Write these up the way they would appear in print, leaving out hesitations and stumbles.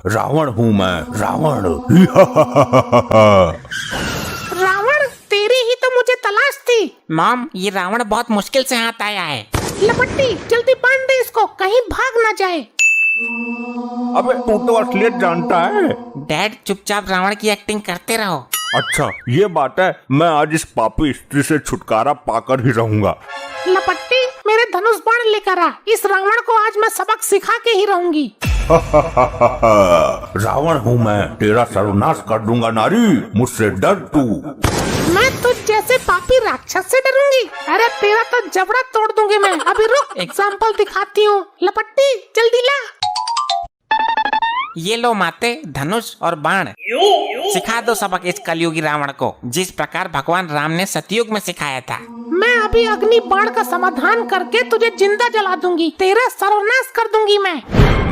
रावण हूँ मैं, रावण। रावण, तेरी ही तो मुझे तलाश थी। मॉम, ये रावण बहुत मुश्किल से हाथ आया है। लपट्टी, जल्दी बांध दे इसको, कहीं भाग ना जाए। अबे तू तो असलियत जानता है। डैड, चुपचाप रावण की एक्टिंग करते रहो। अच्छा ये बात है, मैं आज इस पापी स्त्री से छुटकारा पाकर ही रहूंगा। लपट्टी, मेरे धनुष बाण लेकर आ, इस रावण को आज मैं सबक सिखा के ही रहूंगी। रावण हूँ मैं, तेरा सर्वनाश कर दूंगा नारी, मुझसे डर तू। मैं तुझ जैसे पापी राक्षस से डरूंगी? अरे तेरा तो जबड़ा तोड़ दूंगी मैं। अभी रुक, एग्जाम्पल दिखाती हूँ। लपट्टी, जल्दी ला। ये लो माते, धनुष और बाण। सिखा दो सबक इस कलयुगी रावण को, जिस प्रकार भगवान राम ने सतयुग में सिखाया था। मैं अभी अग्नि बाण का समाधान करके तुझे जिंदा जला दूंगी, तेरा सर्वनाश कर दूंगी मैं।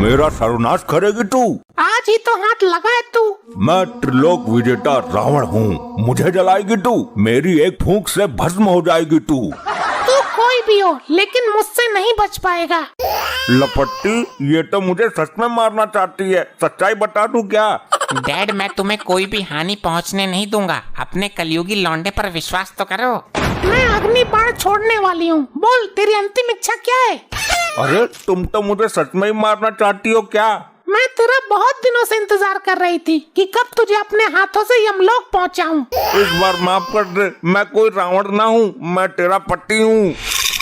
मेरा सर्वनाश करेगी तू? आज ही तो हाथ लगाए तू। मैं त्रिलोक विजेता रावण हूँ, मुझे जलाएगी तू? मेरी एक फूंक से भस्म हो जाएगी तू। तू कोई भी हो, लेकिन मुझसे नहीं बच पाएगा। लपट्टी, ये तो मुझे सच में मारना चाहती है, सच्चाई बता दूं क्या? डैड, मैं तुम्हें कोई भी हानि पहुंचने नहीं दूंगा। अपने कलयुगी लौंडे पर विश्वास तो करो। मैं अग्नि बाण छोड़ने वाली हूँ, बोल तेरी अंतिम इच्छा क्या है? अरे तुम तो मुझे सच में ही मारना चाहती हो क्या? मैं तेरा बहुत दिनों से इंतजार कर रही थी कि कब तुझे अपने हाथों से यमलोक पहुंचाऊं। इस बार माफ कर दे, मैं कोई रावण ना हूँ, मैं तेरा पति हूँ।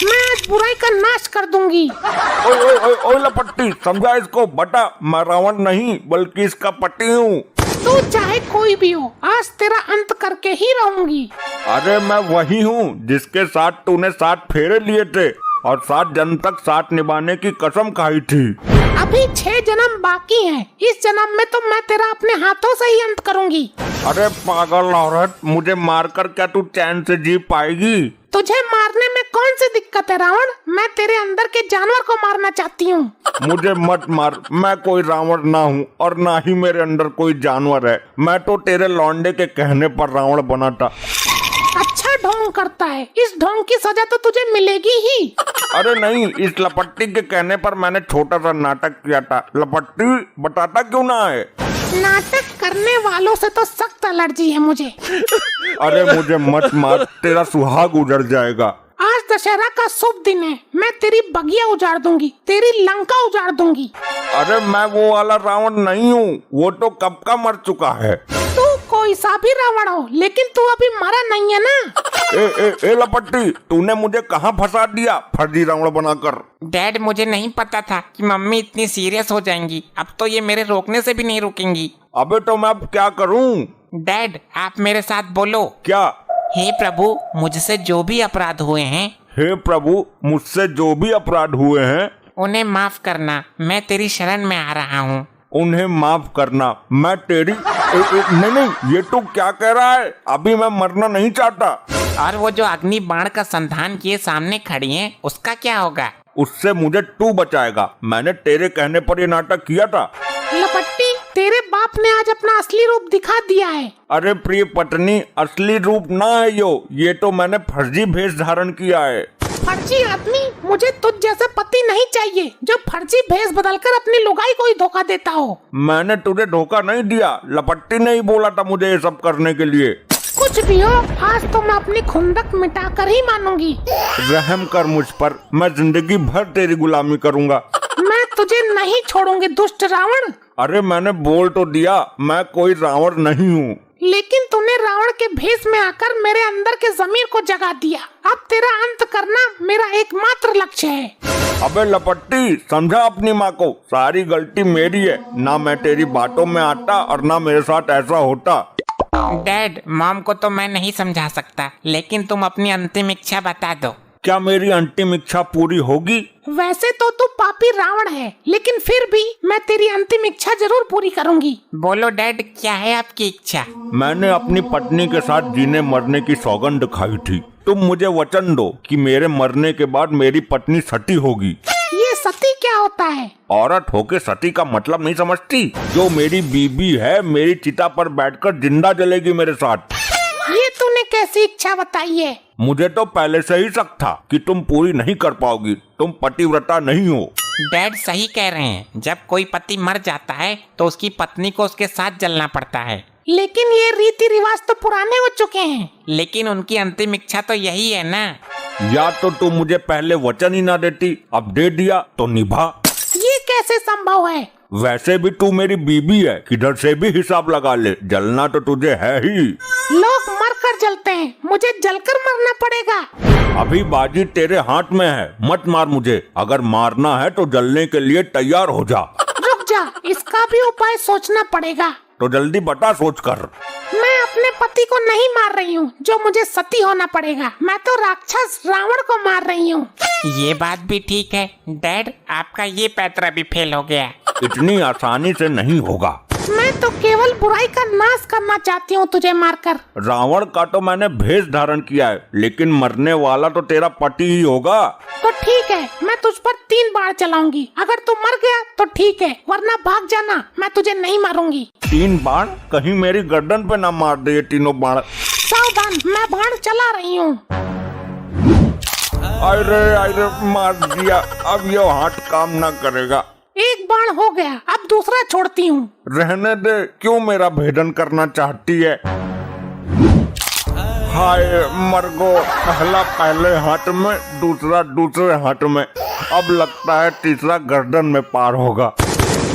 मैं आज बुराई का नाश कर दूंगी। ओए ओए ओए ओए लपट्टी, समझा इसको बटा, मैं रावण नहीं बल्कि इसका पति हूँ। तू चाहे कोई भी हो, आज तेरा अंत करके ही रहूंगी। अरे मैं वही हूँ जिसके साथ तूने 7 फेरे लिए थे और 7 जन्म तक साथ निभाने की कसम खाई थी। अभी 6 जन्म बाकी हैं। इस जन्म में तो मैं तेरा अपने हाथों से ही अंत करूंगी। अरे पागल औरत, मुझे मारकर क्या तू चैन से जी पाएगी? तुझे मारने में कौन सी दिक्कत है रावण? मैं तेरे अंदर के जानवर को मारना चाहती हूँ। मुझे मत मार, मैं कोई रावण ना हूँ और ना ही मेरे अंदर कोई जानवर है। मैं तो तेरे लौंडे के कहने पर रावण बना था। अच्छा ढोंग करता है, इस ढोंग की सजा तो तुझे मिलेगी ही। अरे नहीं, इस लपट्टी के कहने पर मैंने छोटा सा नाटक किया था। लपट्टी, बताता क्यों ना है? नाटक करने वालों से तो सख्त एलर्जी है मुझे। अरे मुझे मत मार, तेरा सुहाग उजड़ जाएगा। आज दशहरा का शुभ दिन है, मैं तेरी बगिया उजाड़ दूंगी, तेरी लंका उजाड़ दूंगी। अरे मैं वो वाला रावण नहीं हूँ, वो तो कब का मर चुका है। तू कोई सा भी रावण हो, लेकिन तू अभी मरा नहीं है ना। ए लपट्टी, तूने मुझे कहाँ फंसा दिया फर्जी रावण बनाकर? डैड, मुझे नहीं पता था कि मम्मी इतनी सीरियस हो जाएंगी। अब तो ये मेरे रोकने से भी नहीं रुकेंगी। अबे तो मैं अब क्या करूँ? डैड, आप मेरे साथ बोलो। क्या? हे प्रभु, मुझसे जो भी अपराध हुए हैं, हे प्रभु, मुझसे जो भी अपराध हुए हैं उन्हें माफ करना। मैं तेरी शरण में आ रहा हूँ। उन्हें माफ करना। मैं तेरी नहीं, ये तू क्या कह रहा है? अभी मैं मरना नहीं चाहता। और वो जो अग्नि बाण का संधान किए सामने खड़ी हैं, उसका क्या होगा? उससे मुझे तू बचाएगा। मैंने तेरे कहने पर ये नाटक किया था। लपट्टी, तेरे बाप ने आज अपना असली रूप दिखा दिया है। अरे प्रिय पत्नी, असली रूप ना है ये तो मैंने फर्जी भेष धारण किया है। फर्जी आदमी, मुझे तुझ जैसा पति नहीं चाहिए जो फर्जी भेष बदलकर अपनी लुगाई को ही धोखा देता हो। मैंने तुझे धोखा नहीं दिया, लपट्टी ने ही बोला था मुझे ये सब करने के लिए। कुछ भी हो, आज तो मैं अपनी खुंदक मिटाकर ही मानूंगी। रहम कर मुझ पर, मैं जिंदगी भर तेरी गुलामी करूंगा। मैं तुझे नहीं छोड़ूंगी दुष्ट रावण। अरे मैंने बोल तो दिया, मैं कोई रावण नहीं हूँ। लेकिन तूने रावण के भेष में आकर मेरे अंदर के ज़मीर को जगा दिया। अब तेरा अंत करना मेरा एकमात्र लक्ष्य है। अबे लपट्टी, समझा अपनी माँ को, सारी गलती मेरी है। ना मैं तेरी बातों में आता और ना मेरे साथ ऐसा होता। डैड, मॉम को तो मैं नहीं समझा सकता, लेकिन तुम अपनी अंतिम इच्छा बता दो। क्या मेरी अंतिम इच्छा पूरी होगी? वैसे तो तू पापी रावण है, लेकिन फिर भी मैं तेरी अंतिम इच्छा जरूर पूरी करूंगी। बोलो डैड, क्या है आपकी इच्छा? मैंने अपनी पत्नी के साथ जीने मरने की सौगंध खाई थी। तुम मुझे वचन दो कि मेरे मरने के बाद मेरी पत्नी सती होगी। ये सती क्या होता है? औरत होके सती का मतलब नहीं समझती? जो मेरी बीबी है, मेरी चिता पर बैठकर जिंदा जलेगी मेरे साथ। ये तूने कैसी इच्छा बताई है? मुझे तो पहले से ही शक था कि तुम पूरी नहीं कर पाओगी। तुम पतिव्रता नहीं हो। डैड सही कह रहे हैं, जब कोई पति मर जाता है तो उसकी पत्नी को उसके साथ जलना पड़ता है। लेकिन ये रीति रिवाज तो पुराने हो चुके हैं। लेकिन उनकी अंतिम इच्छा तो यही है ना। या तो तू मुझे पहले वचन ही ना देती, अब दे दिया तो निभा। ये कैसे संभव है? वैसे भी तू मेरी बीबी है, किधर से भी हिसाब लगा ले, जलना तो तुझे है ही। लोग मर कर जलते हैं, मुझे जलकर मरना पड़ेगा। अभी बाजी तेरे हाथ में है, मत मार मुझे। अगर मारना है तो जलने के लिए तैयार हो जा। रुक जा, इसका भी उपाय सोचना पड़ेगा। तो जल्दी बता सोच कर। मैं अपने पति को नहीं मार रही हूँ, जो मुझे सती होना पड़ेगा। मैं तो राक्षस रावण को मार रही हूँ। ये बात भी ठीक है डैड, आपका ये पैतरा भी फेल हो गया। इतनी आसानी से नहीं होगा। मैं तो केवल बुराई का नाश करना चाहती हूँ तुझे मारकर। रावण का तो मैंने भेष धारण किया है, लेकिन मरने वाला तो तेरा पति ही होगा। तो ठीक है, मैं तुझ पर 3 बाण चलाऊंगी। अगर तू मर गया तो ठीक है, वरना भाग जाना, मैं तुझे नहीं मारूंगी। 3 बाण? कहीं मेरी गर्दन पे ना मार दे ये तीनों बाण। सावधान, मैं बाण चला रही हूँ। अरे मार दिया, अब ये हाथ काम ना करेगा। एक बाण हो गया, अब दूसरा छोड़ती हूँ। रहने दे, क्यों मेरा भेदन करना चाहती है? हाय मरगो, पहला पहले हाथ में, दूसरा दूसरे हाथ में, अब लगता है तीसरा गर्दन में पार होगा।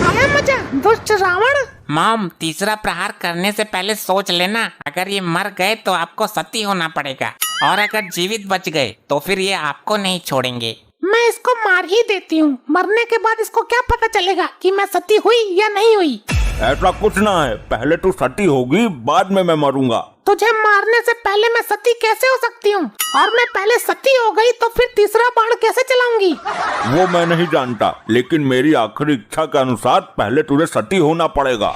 आया मजा, दुष्ट रावण। मॉम, तीसरा प्रहार करने से पहले सोच लेना, अगर ये मर गए तो आपको सती होना पड़ेगा, और अगर जीवित बच गए तो फिर ये आपको नहीं छोड़ेंगे। मैं इसको मार ही देती हूँ। मरने के बाद इसको क्या पता चलेगा कि मैं सती हुई या नहीं हुई? ऐसा कुछ ना है, पहले तू सती होगी, बाद में मैं मरूंगा। तुझे मारने से पहले मैं सती कैसे हो सकती हूँ? और मैं पहले सती हो गई तो फिर तीसरा बाण कैसे चलाऊंगी? वो मैं नहीं जानता, लेकिन मेरी आखिरी इच्छा के अनुसार पहले तुझे सती होना पड़ेगा।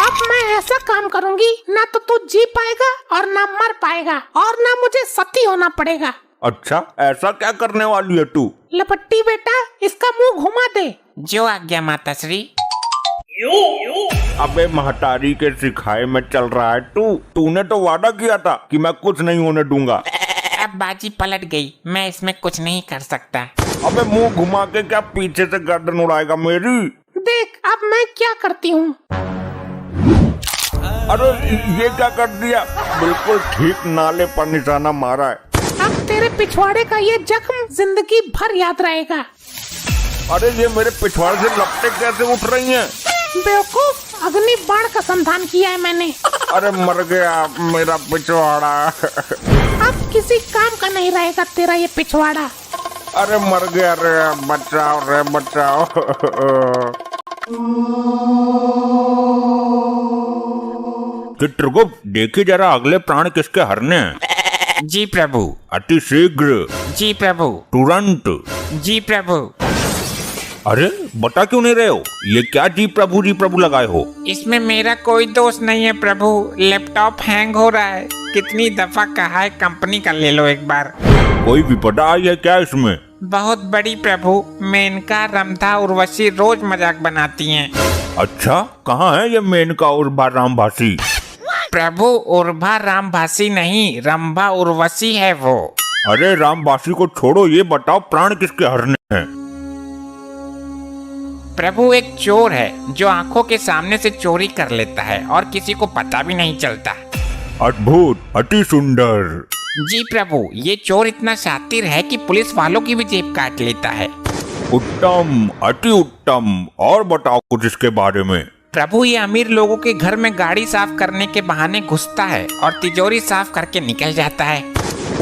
अब मैं ऐसा काम करूंगी, ना तो तू जी पाएगा और ना मर पाएगा, और ना मुझे सती होना पड़ेगा। अच्छा, ऐसा क्या करने वाली है तू? लपट्टी बेटा, इसका मुंह घुमा दे। जो आज्ञा माताश्री। अबे महतारी के सिखाए में चल रहा है तूने तो वादा किया था कि मैं कुछ नहीं होने दूंगा। अब बाजी पलट गई, मैं इसमें कुछ नहीं कर सकता। अबे मुंह घुमा के क्या पीछे से गर्दन उड़ाएगा मेरी? देख अब मैं क्या करती हूँ। अरे ये क्या कर दिया? बिल्कुल ठीक नाले पर निशाना मारा है। अब तेरे पिछवाड़े का ये जख्म जिंदगी भर याद रहेगा। अरे ये मेरे पिछवाड़े से लपटें कैसे उठ रही हैं? बेवकूफ, अग्नि बाण का संधान किया है मैंने। अरे मर गया मेरा पिछवाड़ा। अब किसी काम का नहीं रहेगा तेरा ये पिछवाड़ा। अरे मर गया रे, बचाओ रे बचाओ। चित्रगुप्त, देखिए जरा अगले प्राण किसके हरने हैं। जी प्रभु। अति शीघ्र। जी प्रभु। तुरंत। जी प्रभु। अरे बता क्यों नहीं रहे हो? ये क्या जी प्रभु लगाए हो? इसमें मेरा कोई दोष नहीं है प्रभु, लैपटॉप हैंग हो रहा है। कितनी दफा कहा है कंपनी का ले लो एक बार। कोई विपदा आई है क्या इसमें? बहुत बड़ी प्रभु, मेनका, रंभा, उर्वशी रोज मजाक बनाती हैं। अच्छा, कहाँ है ये मेनका उर्वा रामभासी? प्रभु, उर्वा रामभासी नहीं, रंभा उर्वशी है वो। अरे रामभासी को छोड़ो, ये बताओ प्राण किसके हरने हैं? प्रभु, एक चोर है जो आंखों के सामने से चोरी कर लेता है और किसी को पता भी नहीं चलता। अद्भुत, अति सुंदर। जी प्रभु, ये चोर इतना शातिर है कि पुलिस वालों की भी जेब काट लेता है। उत्तम, अति उत्तम। और बताओ कुछ इसके बारे में। प्रभु, ये अमीर लोगों के घर में गाड़ी साफ करने के बहाने घुसता है और तिजोरी साफ करके निकल जाता है।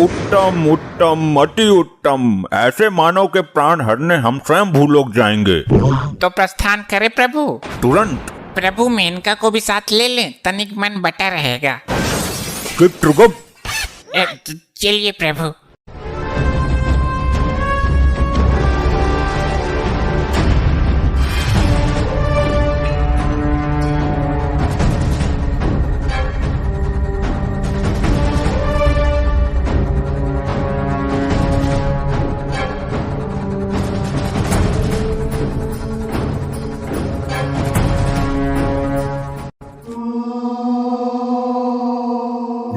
उत्तम उत्तम, अति उत्तम। ऐसे मानव के प्राण हरने हम स्वयं भूलोक जाएंगे। तो प्रस्थान करे प्रभु। तुरंत। प्रभु, मेनका को भी साथ ले लें, तनिक मन बटा रहेगा। चित्रगुप्त। चलिए प्रभु।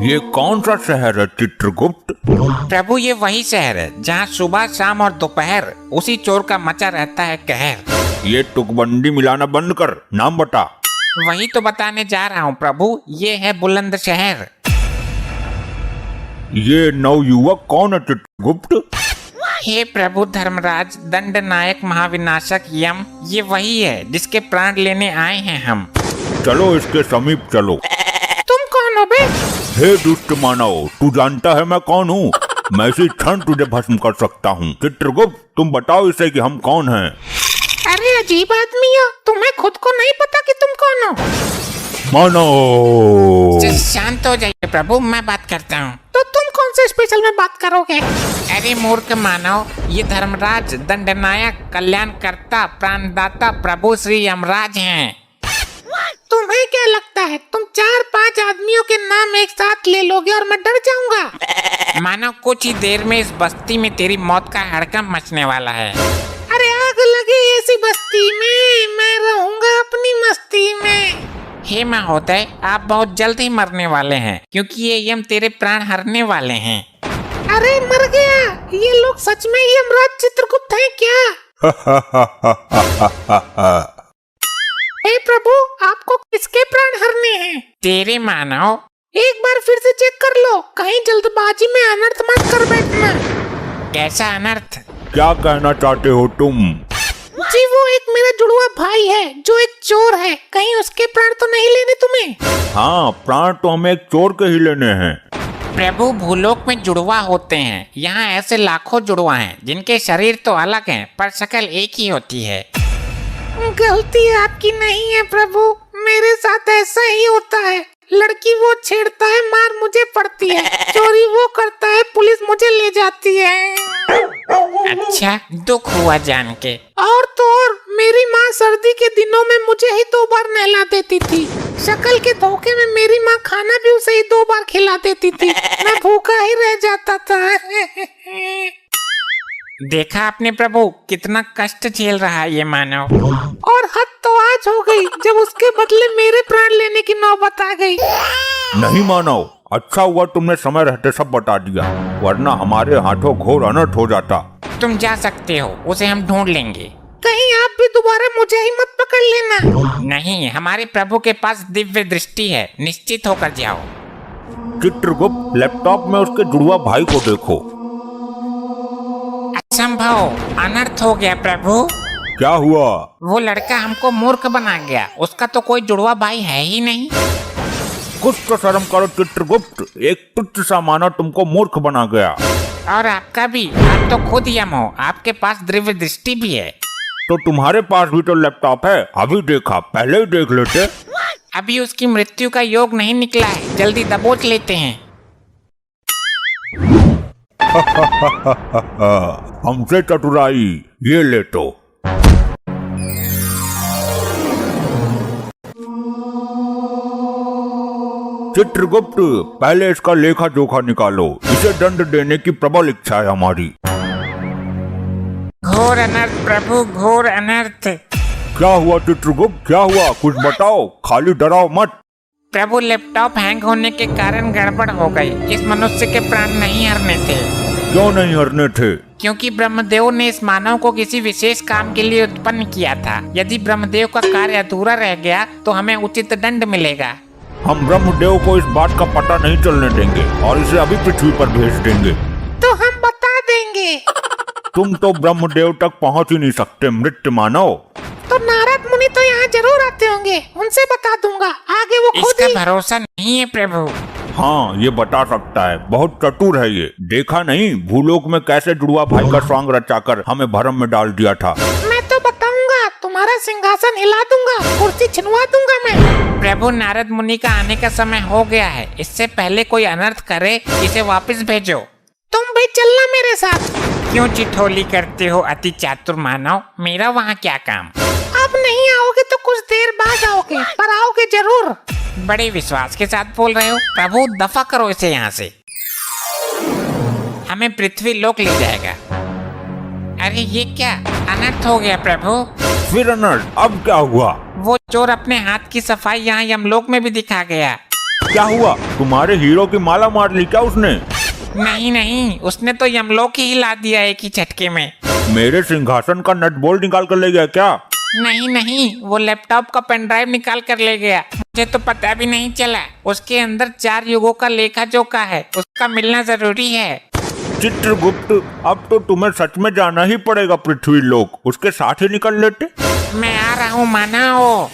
ये कौन सा शहर है चित्रगुप्त? प्रभु ये वही शहर है जहाँ सुबह शाम और दोपहर उसी चोर का मचा रहता है कहर। ये तुकबंदी मिलाना बंद कर, नाम बता। वही तो बताने जा रहा हूँ प्रभु, ये है बुलंद शहर। ये नवयुवक कौन है चित्रगुप्त? हे प्रभु धर्मराज, दंड नायक महाविनाशक यम, ये वही है जिसके प्राण लेने आए हैं हम। चलो इसके समीप चलो। तुम कौन हो बे? हे दुष्ट मानव, तू जानता है मैं कौन हूँ? मैं इसी क्षण तुझे भस्म कर सकता हूँ। चित्रगुप्त तुम बताओ इसे कि हम कौन हैं। अरे अजीब आदमी हो, तुम्हें खुद को नहीं पता कि तुम कौन हो? मानव शांत हो जाइए प्रभु, मैं बात करता हूँ। तो तुम कौन से स्पेशल में बात करोगे? अरे मूर्ख मानव, ये धर्मराज, दंडनायक, कल्याणकर्ता, प्राणदाता प्रभु श्री यमराज हैं। तुम्हें क्या लगता है तुम 4-5 आदमियों के नाम एक साथ ले लोगे और मैं डर जाऊंगा? मानो कुछ ही देर में इस बस्ती में तेरी मौत का हड़कंप मचने वाला है। अरे आग लगे ऐसी बस्ती में, मैं रहूंगा अपनी मस्ती में। हे महोदय, आप बहुत जल्द ही मरने वाले हैं क्योंकि ये यम तेरे प्राण हरने वाले हैं। अरे मर गया, ये लोग सच में यमराज चित्रगुप्त हैं क्या? हे प्रभु, आपको किसके प्राण हरने हैं? तेरे मानव। एक बार फिर से चेक कर लो, कहीं जल्दबाजी में अनर्थ मत कर बैठना। कैसा अनर्थ? क्या कहना चाहते हो तुम? जी वो एक मेरा जुड़वा भाई है जो एक चोर है, कहीं उसके प्राण तो नहीं लेने तुम्हें? हाँ, प्राण तो हमें एक चोर के ही लेने हैं। प्रभु भूलोक में जुड़वा होते हैं, यहाँ ऐसे लाखों जुड़वा हैं जिनके शरीर तो अलग हैं पर शक्ल एक ही होती है। गलती आपकी नहीं है प्रभु, मेरे साथ ऐसा ही होता है। लड़की वो छेड़ता है, मार मुझे पड़ती है। चोरी वो करता है, पुलिस मुझे ले जाती है। अच्छा, दुख हुआ जान के। और तो और मेरी माँ सर्दी के दिनों में मुझे ही 2 बार नहला देती थी। शक्ल के धोखे में मेरी माँ खाना भी उसे ही 2 बार खिला देती थी। मैं भूखा ही रह जाता था। देखा आपने प्रभु, कितना कष्ट झेल रहा है ये मानव। और हद तो आज हो गई जब उसके बदले मेरे प्राण लेने की नौबत आ गई। नहीं मानव, अच्छा हुआ तुमने समय रहते सब बता दिया, वरना हमारे हाथों घोर अनर्थ हो जाता। तुम जा सकते हो, उसे हम ढूंढ लेंगे। कहीं आप भी दोबारा मुझे ही मत पकड़ लेना। नहीं, हमारे प्रभु के पास दिव्य दृष्टि है, निश्चित होकर जाओ। चित्रगुप्त, लैपटॉप में उसके जुड़वा भाई को देखो। असंभव, अनर्थ हो गया प्रभु। क्या हुआ? वो लड़का हमको मूर्ख बना गया, उसका तो कोई जुड़वा भाई है ही नहीं। कुछ तो शर्म करो चित्रगुप्त, एक तुच्छ सा मानव तुमको मूर्ख बना गया। और आपका भी, आप तो खुद यम हो, आपके पास दिव्य दृष्टि भी है। तो तुम्हारे पास भी तो लैपटॉप है, अभी देखा, पहले ही देख लेते। अभी उसकी मृत्यु का योग नहीं निकला है, जल्दी दबोच लेते हैं। हमसे चतुराई, ये ले तो। चित्रगुप्त, पहले इसका लेखा जोखा निकालो, इसे दंड देने की प्रबल इच्छा है हमारी। घोर अनर्थ प्रभु, घोर अनर्थ। क्या हुआ चित्रगुप्त, क्या हुआ? कुछ बताओ, खाली डराओ मत। प्रभु लैपटॉप हैंग होने के कारण गड़बड़ हो गई, इस मनुष्य के प्राण नहीं हरने थे। क्यों नहीं हरने थे? क्योंकि ब्रह्मदेव ने इस मानव को किसी विशेष काम के लिए उत्पन्न किया था। यदि ब्रह्मदेव का कार्य अधूरा रह गया तो हमें उचित दंड मिलेगा। हम ब्रह्मदेव को इस बात का पता नहीं चलने देंगे और इसे अभी पृथ्वी पर भेज देंगे। तो हम बता देंगे। तुम तो ब्रह्मदेव तक पहुंच ही नहीं सकते मृत्य मानव। तो नारद मुनि तो यहाँ जरूर आते होंगे, उनसे बता दूंगा, आगे वो खुद इसका ही। भरोसा नहीं है प्रभु। हाँ, ये बता सकता है, बहुत चतुर है ये। देखा नहीं भूलोक में कैसे जुड़वा भाई का स्वांग रचाकर हमें भरम में डाल दिया था। मैं तो बताऊंगा, तुम्हारा सिंहासन हिला दूंगा, कुर्सी छिनवा दूंगा मैं। प्रभु नारद मुनि का आने का समय हो गया है, इससे पहले कोई अनर्थ करे इसे वापस भेजो। तुम भी चलना मेरे साथ। क्यों चिठोली करते हो अति चातुर मानव, मेरा वहाँ क्या काम। अब नहीं आओगे तो कुछ देर बाद आओगे, पर आओगे जरूर। बड़े विश्वास के साथ बोल रहे हो। प्रभु दफा करो इसे यहाँ से, हमें पृथ्वी लोक ले जाएगा। अरे ये क्या अनर्थ हो गया प्रभु। फिर अनर्थ, अब क्या हुआ? वो चोर अपने हाथ की सफाई यहाँ यमलोक में भी दिखा गया। क्या हुआ, तुम्हारे हीरो की माला मार ली क्या उसने? नहीं नहीं, उसने तो यमलोक ही हिला दिया एक ही झटके में। मेरे सिंहासन का नट बोल्ट निकाल कर ले गया क्या? नहीं नहीं, वो लैपटॉप का पेन ड्राइव निकाल कर ले गया। मुझे तो पता भी नहीं चला। उसके अंदर 4 युगों का लेखा जोखा है, उसका मिलना जरूरी है। चित्रगुप्त, अब तो तुम्हें सच में जाना ही पड़ेगा पृथ्वी लोक, उसके साथ ही निकल लेते। मैं आ रहा हूँ मानव।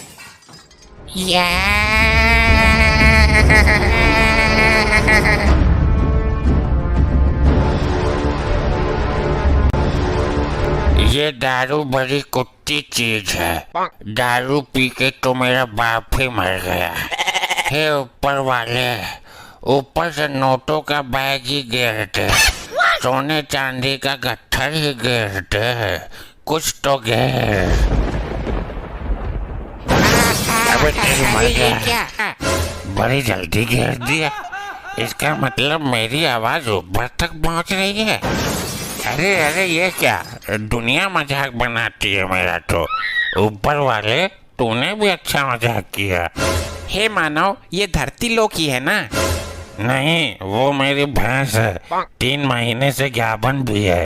ये दारू बड़ी कुत्ती चीज है। दारू पी के तो मेरा बाप ही मर गया। हे ऊपर वाले, ऊपर से नोटों का बैग ही गिरते, सोने चांदी का गट्ठर ही गिरते, कुछ तो गिर। अबे तेरी मर गया, बड़ी जल्दी गिर दिया। इसका मतलब मेरी आवाज ऊपर तक पहुंच रही है। अरे अरे, ये क्या दुनिया मजाक बनाती है मेरा तो। ऊपर वाले, तूने भी अच्छा मजाक किया। हे मानव, ये धरती लोक ही है ना? नहीं, वो मेरी भैंस है, 3 महीने से ज्ञापन भी है।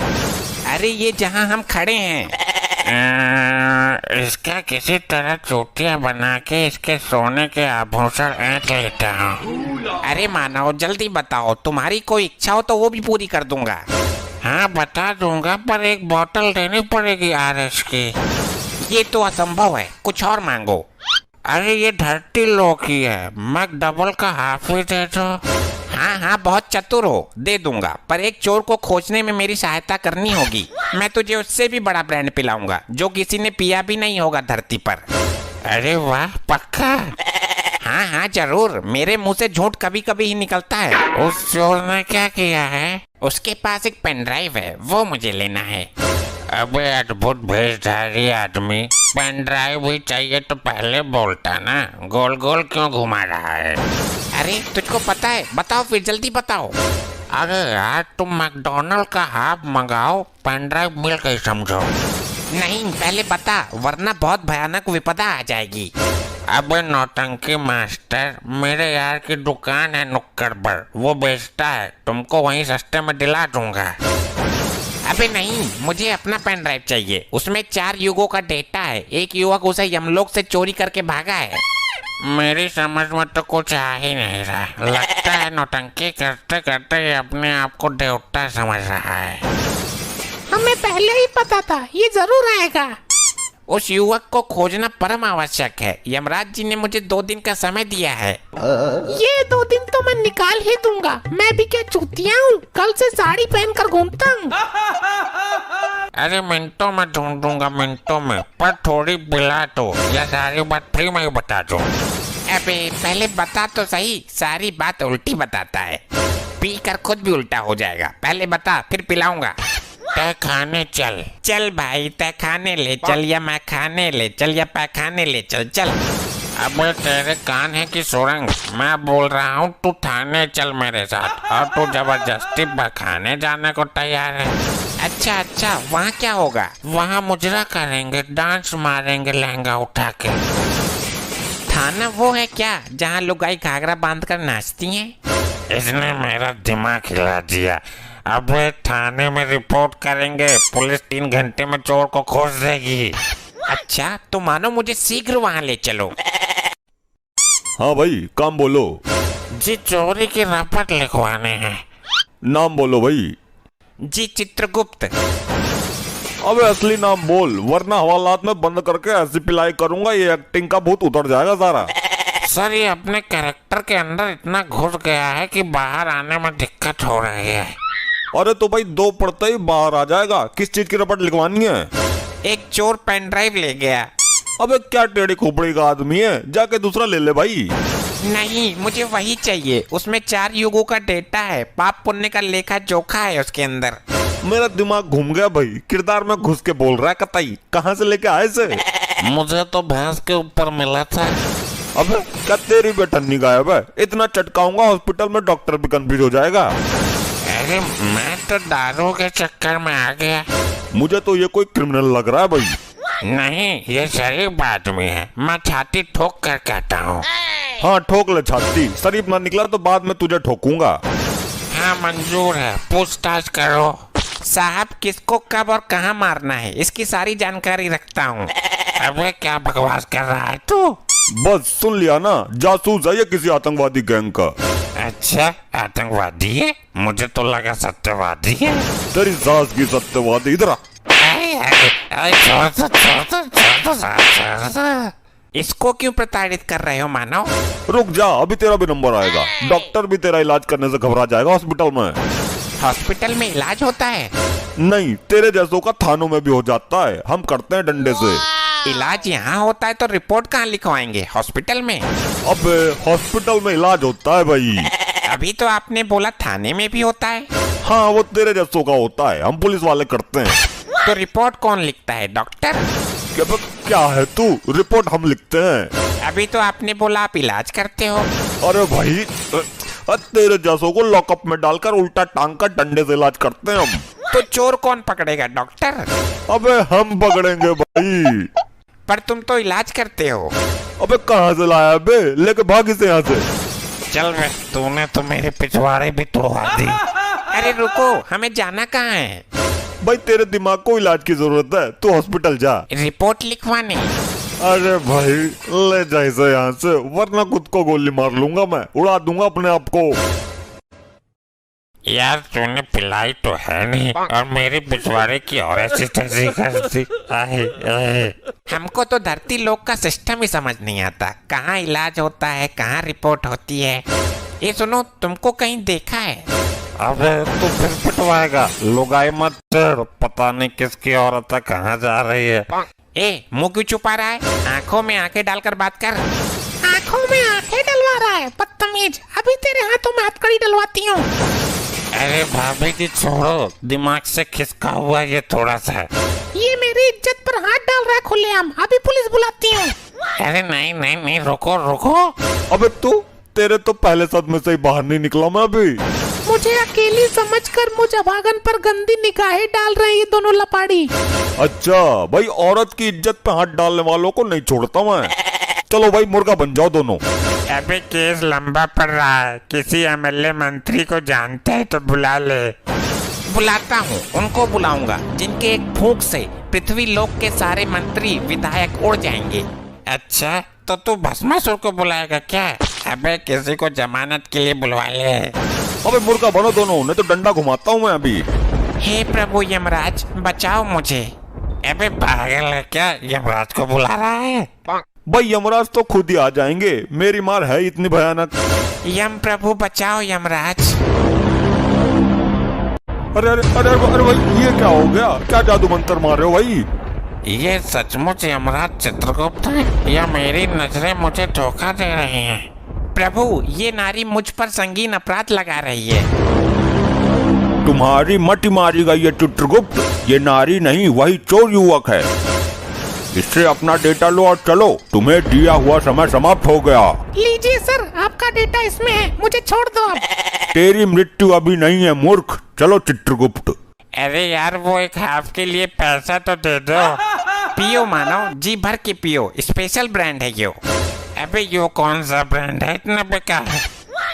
अरे ये जहाँ हम खड़े हैं। इसका किसी तरह चोटियां बना के इसके सोने के आभूषण ऐंठ लेता हूँ। अरे मानव, जल्दी बताओ, तुम्हारी कोई इच्छा हो तो वो भी पूरी कर दूंगा। हाँ बता दूंगा, पर एक बोतल देनी पड़ेगी RS की। ये तो असंभव है, कुछ और मांगो। अरे ये धरती लोक ही है, मैं डबल का हाफ ही दे दो। हाँ हाँ, बहुत चतुर हो, दे दूंगा, पर एक चोर को खोजने में मेरी सहायता करनी होगी। मैं तुझे उससे भी बड़ा ब्रांड पिलाऊंगा, जो किसी ने पिया भी नहीं होगा धरती पर। अरे वाह, पक्का? हाँ हाँ जरूर, मेरे मुंह से झूठ कभी कभी ही निकलता है। उस चोर ने क्या किया है? उसके पास एक पेन ड्राइव है, वो मुझे लेना है। अबे अद्भुत भेषधारी आदमी, पेन ड्राइव भी चाहिए तो पहले बोलता ना, गोल गोल क्यों घुमा रहा है? अरे तुझको पता है, बताओ फिर, जल्दी बताओ। अरे यार, तुम मैकडोनल्ड का हाफ मंगाओ, पेन ड्राइव मिल गई समझो। नहीं, पहले बता, वरना बहुत भयानक विपदा आ जाएगी। अबे नौटंकी मास्टर, मेरे यार की दुकान है नुक्कड़ पर, वो बेचता है, तुमको वहीं सस्ते में दिला दूंगा। अबे नहीं, मुझे अपना पेन ड्राइव चाहिए, उसमें 4 युगों का डेटा है। एक युवक उसे यमलोक से चोरी करके भागा है। मेरी समझ में तो कुछ आ ही नहीं रहा। लगता है नौटंकी करते करते ये अपने आप को देवता समझ रहा है। हमें पहले ही पता था ये जरूर आएगा। उस युवक को खोजना परम आवश्यक है। यमराज जी ने मुझे 2 दिन का समय दिया है। ये 2 दिन तो मैं निकाल ही दूंगा। मैं भी क्या चूतिया हूँ, कल से साड़ी पहनकर घूमता हूँ। अरे मिनटों में ढूंढ दूंगा, मिनटों में, पर थोड़ी बिला तो, या सारी बात फ्री में ही बता दो। अबे पहले बता तो सही, सारी बात उल्टी बताता है, पी कर खुद भी उल्टा हो जाएगा। पहले बता, फिर पिलाऊंगा। तय खाने चल। चल भाई, तय खाने ले चल, या मैं खाने ले चल, या पैखाने ले चल। चल। अबे तेरे कान है कि सुरंग? मैं बोल रहा हूँ तू थाने चल मेरे साथ, और तू जबरदस्ती पैखाने जाने को तैयार है। अच्छा अच्छा, वहाँ क्या होगा? वहाँ मुजरा करेंगे, डांस मारेंगे लहंगा उठा के। थाना वो है क्या, जहाँ लुगाई घाघरा बांधकर नाचती हैं? इसने मेरा दिमाग हिला दिया। अब थाने में रिपोर्ट करेंगे, पुलिस 3 घंटे में चोर को खोज देगी। अच्छा, तो मानो मुझे शीघ्र वहाँ ले चलो। हाँ भाई, काम बोलो। जी, चोरी की रपट लिखवाने हैं। नाम बोलो भाई। जी चित्रगुप्त। अबे असली नाम बोल, वरना हवालात में बंद करके ऐसी पिलाई करूंगा ये एक्टिंग का भूत उतर जाएगा सारा। सर, ये अपने कैरेक्टर के अंदर इतना घुस गया है कि बाहर आने में दिक्कत हो रही है। अरे तो भाई 2 पढ़ते ही बाहर आ जाएगा। किस चीज की रपट लिखवानी है? एक चोर पेन ड्राइव ले गया। अबे क्या टेढ़ी खोपड़ी का आदमी है, जाके दूसरा ले ले भाई। नहीं, मुझे वही चाहिए, उसमें 4 युगों का डेटा है, पाप पुण्य का लेखा जोखा है उसके अंदर। मेरा दिमाग घूम गया भाई, किरदार में घुस के बोल रहा है कतई। कहाँ से लेके आए से? मुझे तो भैंस के ऊपर मिला था। अबे क्या तेरी बेटन्नी गायब है? इतना चटकाऊंगा हॉस्पिटल में डॉक्टर भी कंफ्यूज हो जाएगा। अरे मैं तो दारू के चक्कर में आ गया। मुझे तो ये कोई क्रिमिनल लग रहा है भाई। नहीं, ये शरीफ आदमी है, मैं छाती ठोक कर कहता हूँ। हाँ ठोक ले छाती, शरीफ ना निकला तो बाद में तुझे ठोकूंगा। हाँ मंजूर है, पूछताछ करो। साहब किसको कब और कहाँ मारना है इसकी सारी जानकारी रखता हूँ। अबे क्या बकवास कर रहा है तू? बस सुन लिया ना, जासूस है ये किसी आतंकवादी गैंग का। अच्छा आतंकवादी है, मुझे तो लगा सत्यवादी है। तेरी सास की सत्यवादी, इधर आ। इसको क्यों प्रताड़ित कर रहे हो मानव? रुक जा, अभी तेरा भी नंबर आएगा। डॉक्टर भी तेरा इलाज करने से घबरा जाएगा हॉस्पिटल में। हॉस्पिटल में इलाज होता है? नहीं, तेरे जैसों का थानों में भी हो जाता है, हम करते हैं डंडे से। इलाज यहाँ होता है तो रिपोर्ट कहाँ लिखवाएंगे, हॉस्पिटल में? अब हॉस्पिटल में इलाज होता है भाई। अभी तो आपने बोला थाने में भी होता है। हाँ वो तेरे जैसों का होता है, हम पुलिस वाले करते हैं। तो रिपोर्ट कौन लिखता है, डॉक्टर? क्या है तू, रिपोर्ट हम लिखते हैं। अभी तो आपने बोला आप इलाज करते हो। अरे भाई तेरे जैसों को लॉकअप में डालकर उल्टा टांग कर डंडे से इलाज करते हैं हम। तो चोर कौन पकड़ेगा डॉक्टर? अबे हम पकड़ेंगे भाई। पर तुम तो इलाज करते हो। अबे कहाँ से लाया बे, लेके भागी से यहाँ से। चल बे, तूने तो मेरे पिछवाड़े भी तोड़वा दी। अरे रुको, हमें जाना कहाँ है? भाई तेरे दिमाग को इलाज की जरूरत है, तू हॉस्पिटल जा। रिपोर्ट लिखवाने? अरे भाई ले जा इसे यहाँ से, वरना खुद को गोली मार लूंगा मैं, उड़ा दूंगा अपने आप को। यार तूने पिलाई तो है नहीं और मेरे पिछवाड़े की और ऐसी तैसी करती। हमको तो धरती लोक का सिस्टम ही समझ नहीं आता, कहाँ इलाज होता है, कहाँ रिपोर्ट होती है। ये सुनो, तुमको कहीं देखा है? अबे तू फिर पिटवाएगा, लुगाई मत तेड़, पता नहीं किसकी औरत है, कहाँ जा रही है। ए मुंह क्यों छुपा रहा है, आंखों में आंखें डालकर बात कर। आंखों में आंखें डलवा रहा है बदतमीज, अभी तेरे हाथों में हथकड़ी डलवाती हूँ। अरे भाभी जी छोड़ो, दिमाग से खिसका हुआ ये थोड़ा सा। ये मेरी इज्जत पर हाथ डाल रहा है खुलेआम, अभी पुलिस बुलाती हूँ। अरे नहीं नहीं नहीं, रुको रुको। अबे तू, तेरे तो पहले सदमे से ही बाहर नहीं निकला मैं अभी। मुझे अकेली समझकर मुझ अभागन पर गंदी निगाहें डाल रहे हैं ये दोनों लपाड़ी। अच्छा भाई, औरत की इज्जत पे हाथ डालने वालों को नहीं छोड़ता मैं। चलो भाई मुर्गा बन जाओ दोनों। अबे केस लंबा पड़ रहा है, किसी एमएलए मंत्री को जानते है तो बुला ले। बुलाता हूँ, उनको बुलाऊंगा जिनके एक फूंक से पृथ्वी लोक के सारे मंत्री विधायक उड़ जाएंगे। अच्छा तो तू भस्मासुर को बुलाएगा क्या? अबे किसी को जमानत के लिए बुलवा ले। अबे मुर्गा बनो दोनों, नहीं तो डंडा घुमाता हूँ मैं अभी। हे प्रभु यमराज, बचाओ मुझे। अबे पागल है क्या, यमराज को बुला रहा है? भाई यमराज तो खुद ही आ जाएंगे, मेरी मार है इतनी भयानक। यम प्रभु बचाओ यमराज। अरे अरे अरे अरे भाई ये क्या हो गया, क्या जादू मंत्र मार रहे हो भाई? ये सचमुच यमराज चित्रगुप्त है या मेरी नजरें मुझे धोखा दे रही हैं? प्रभु ये नारी मुझ पर संगीन अपराध लगा रही है। तुम्हारी मटी मारी गई है चित्रगुप्त, ये नारी नहीं वही चोर युवक है। इससे अपना डेटा लो और चलो, तुम्हें दिया हुआ समय समाप्त हो गया। लीजिए सर, आपका डेटा इसमें है, मुझे छोड़ दो अब। तेरी मृत्यु अभी नहीं है मूर्ख, चलो चित्रगुप्त। अरे यार वो एक हाफ के लिए पैसा तो दे दो। पियो मानव, जी भर के पियो, स्पेशल ब्रांड है यो। अबे यो कौन सा ब्रांड है, इतना बेकार है?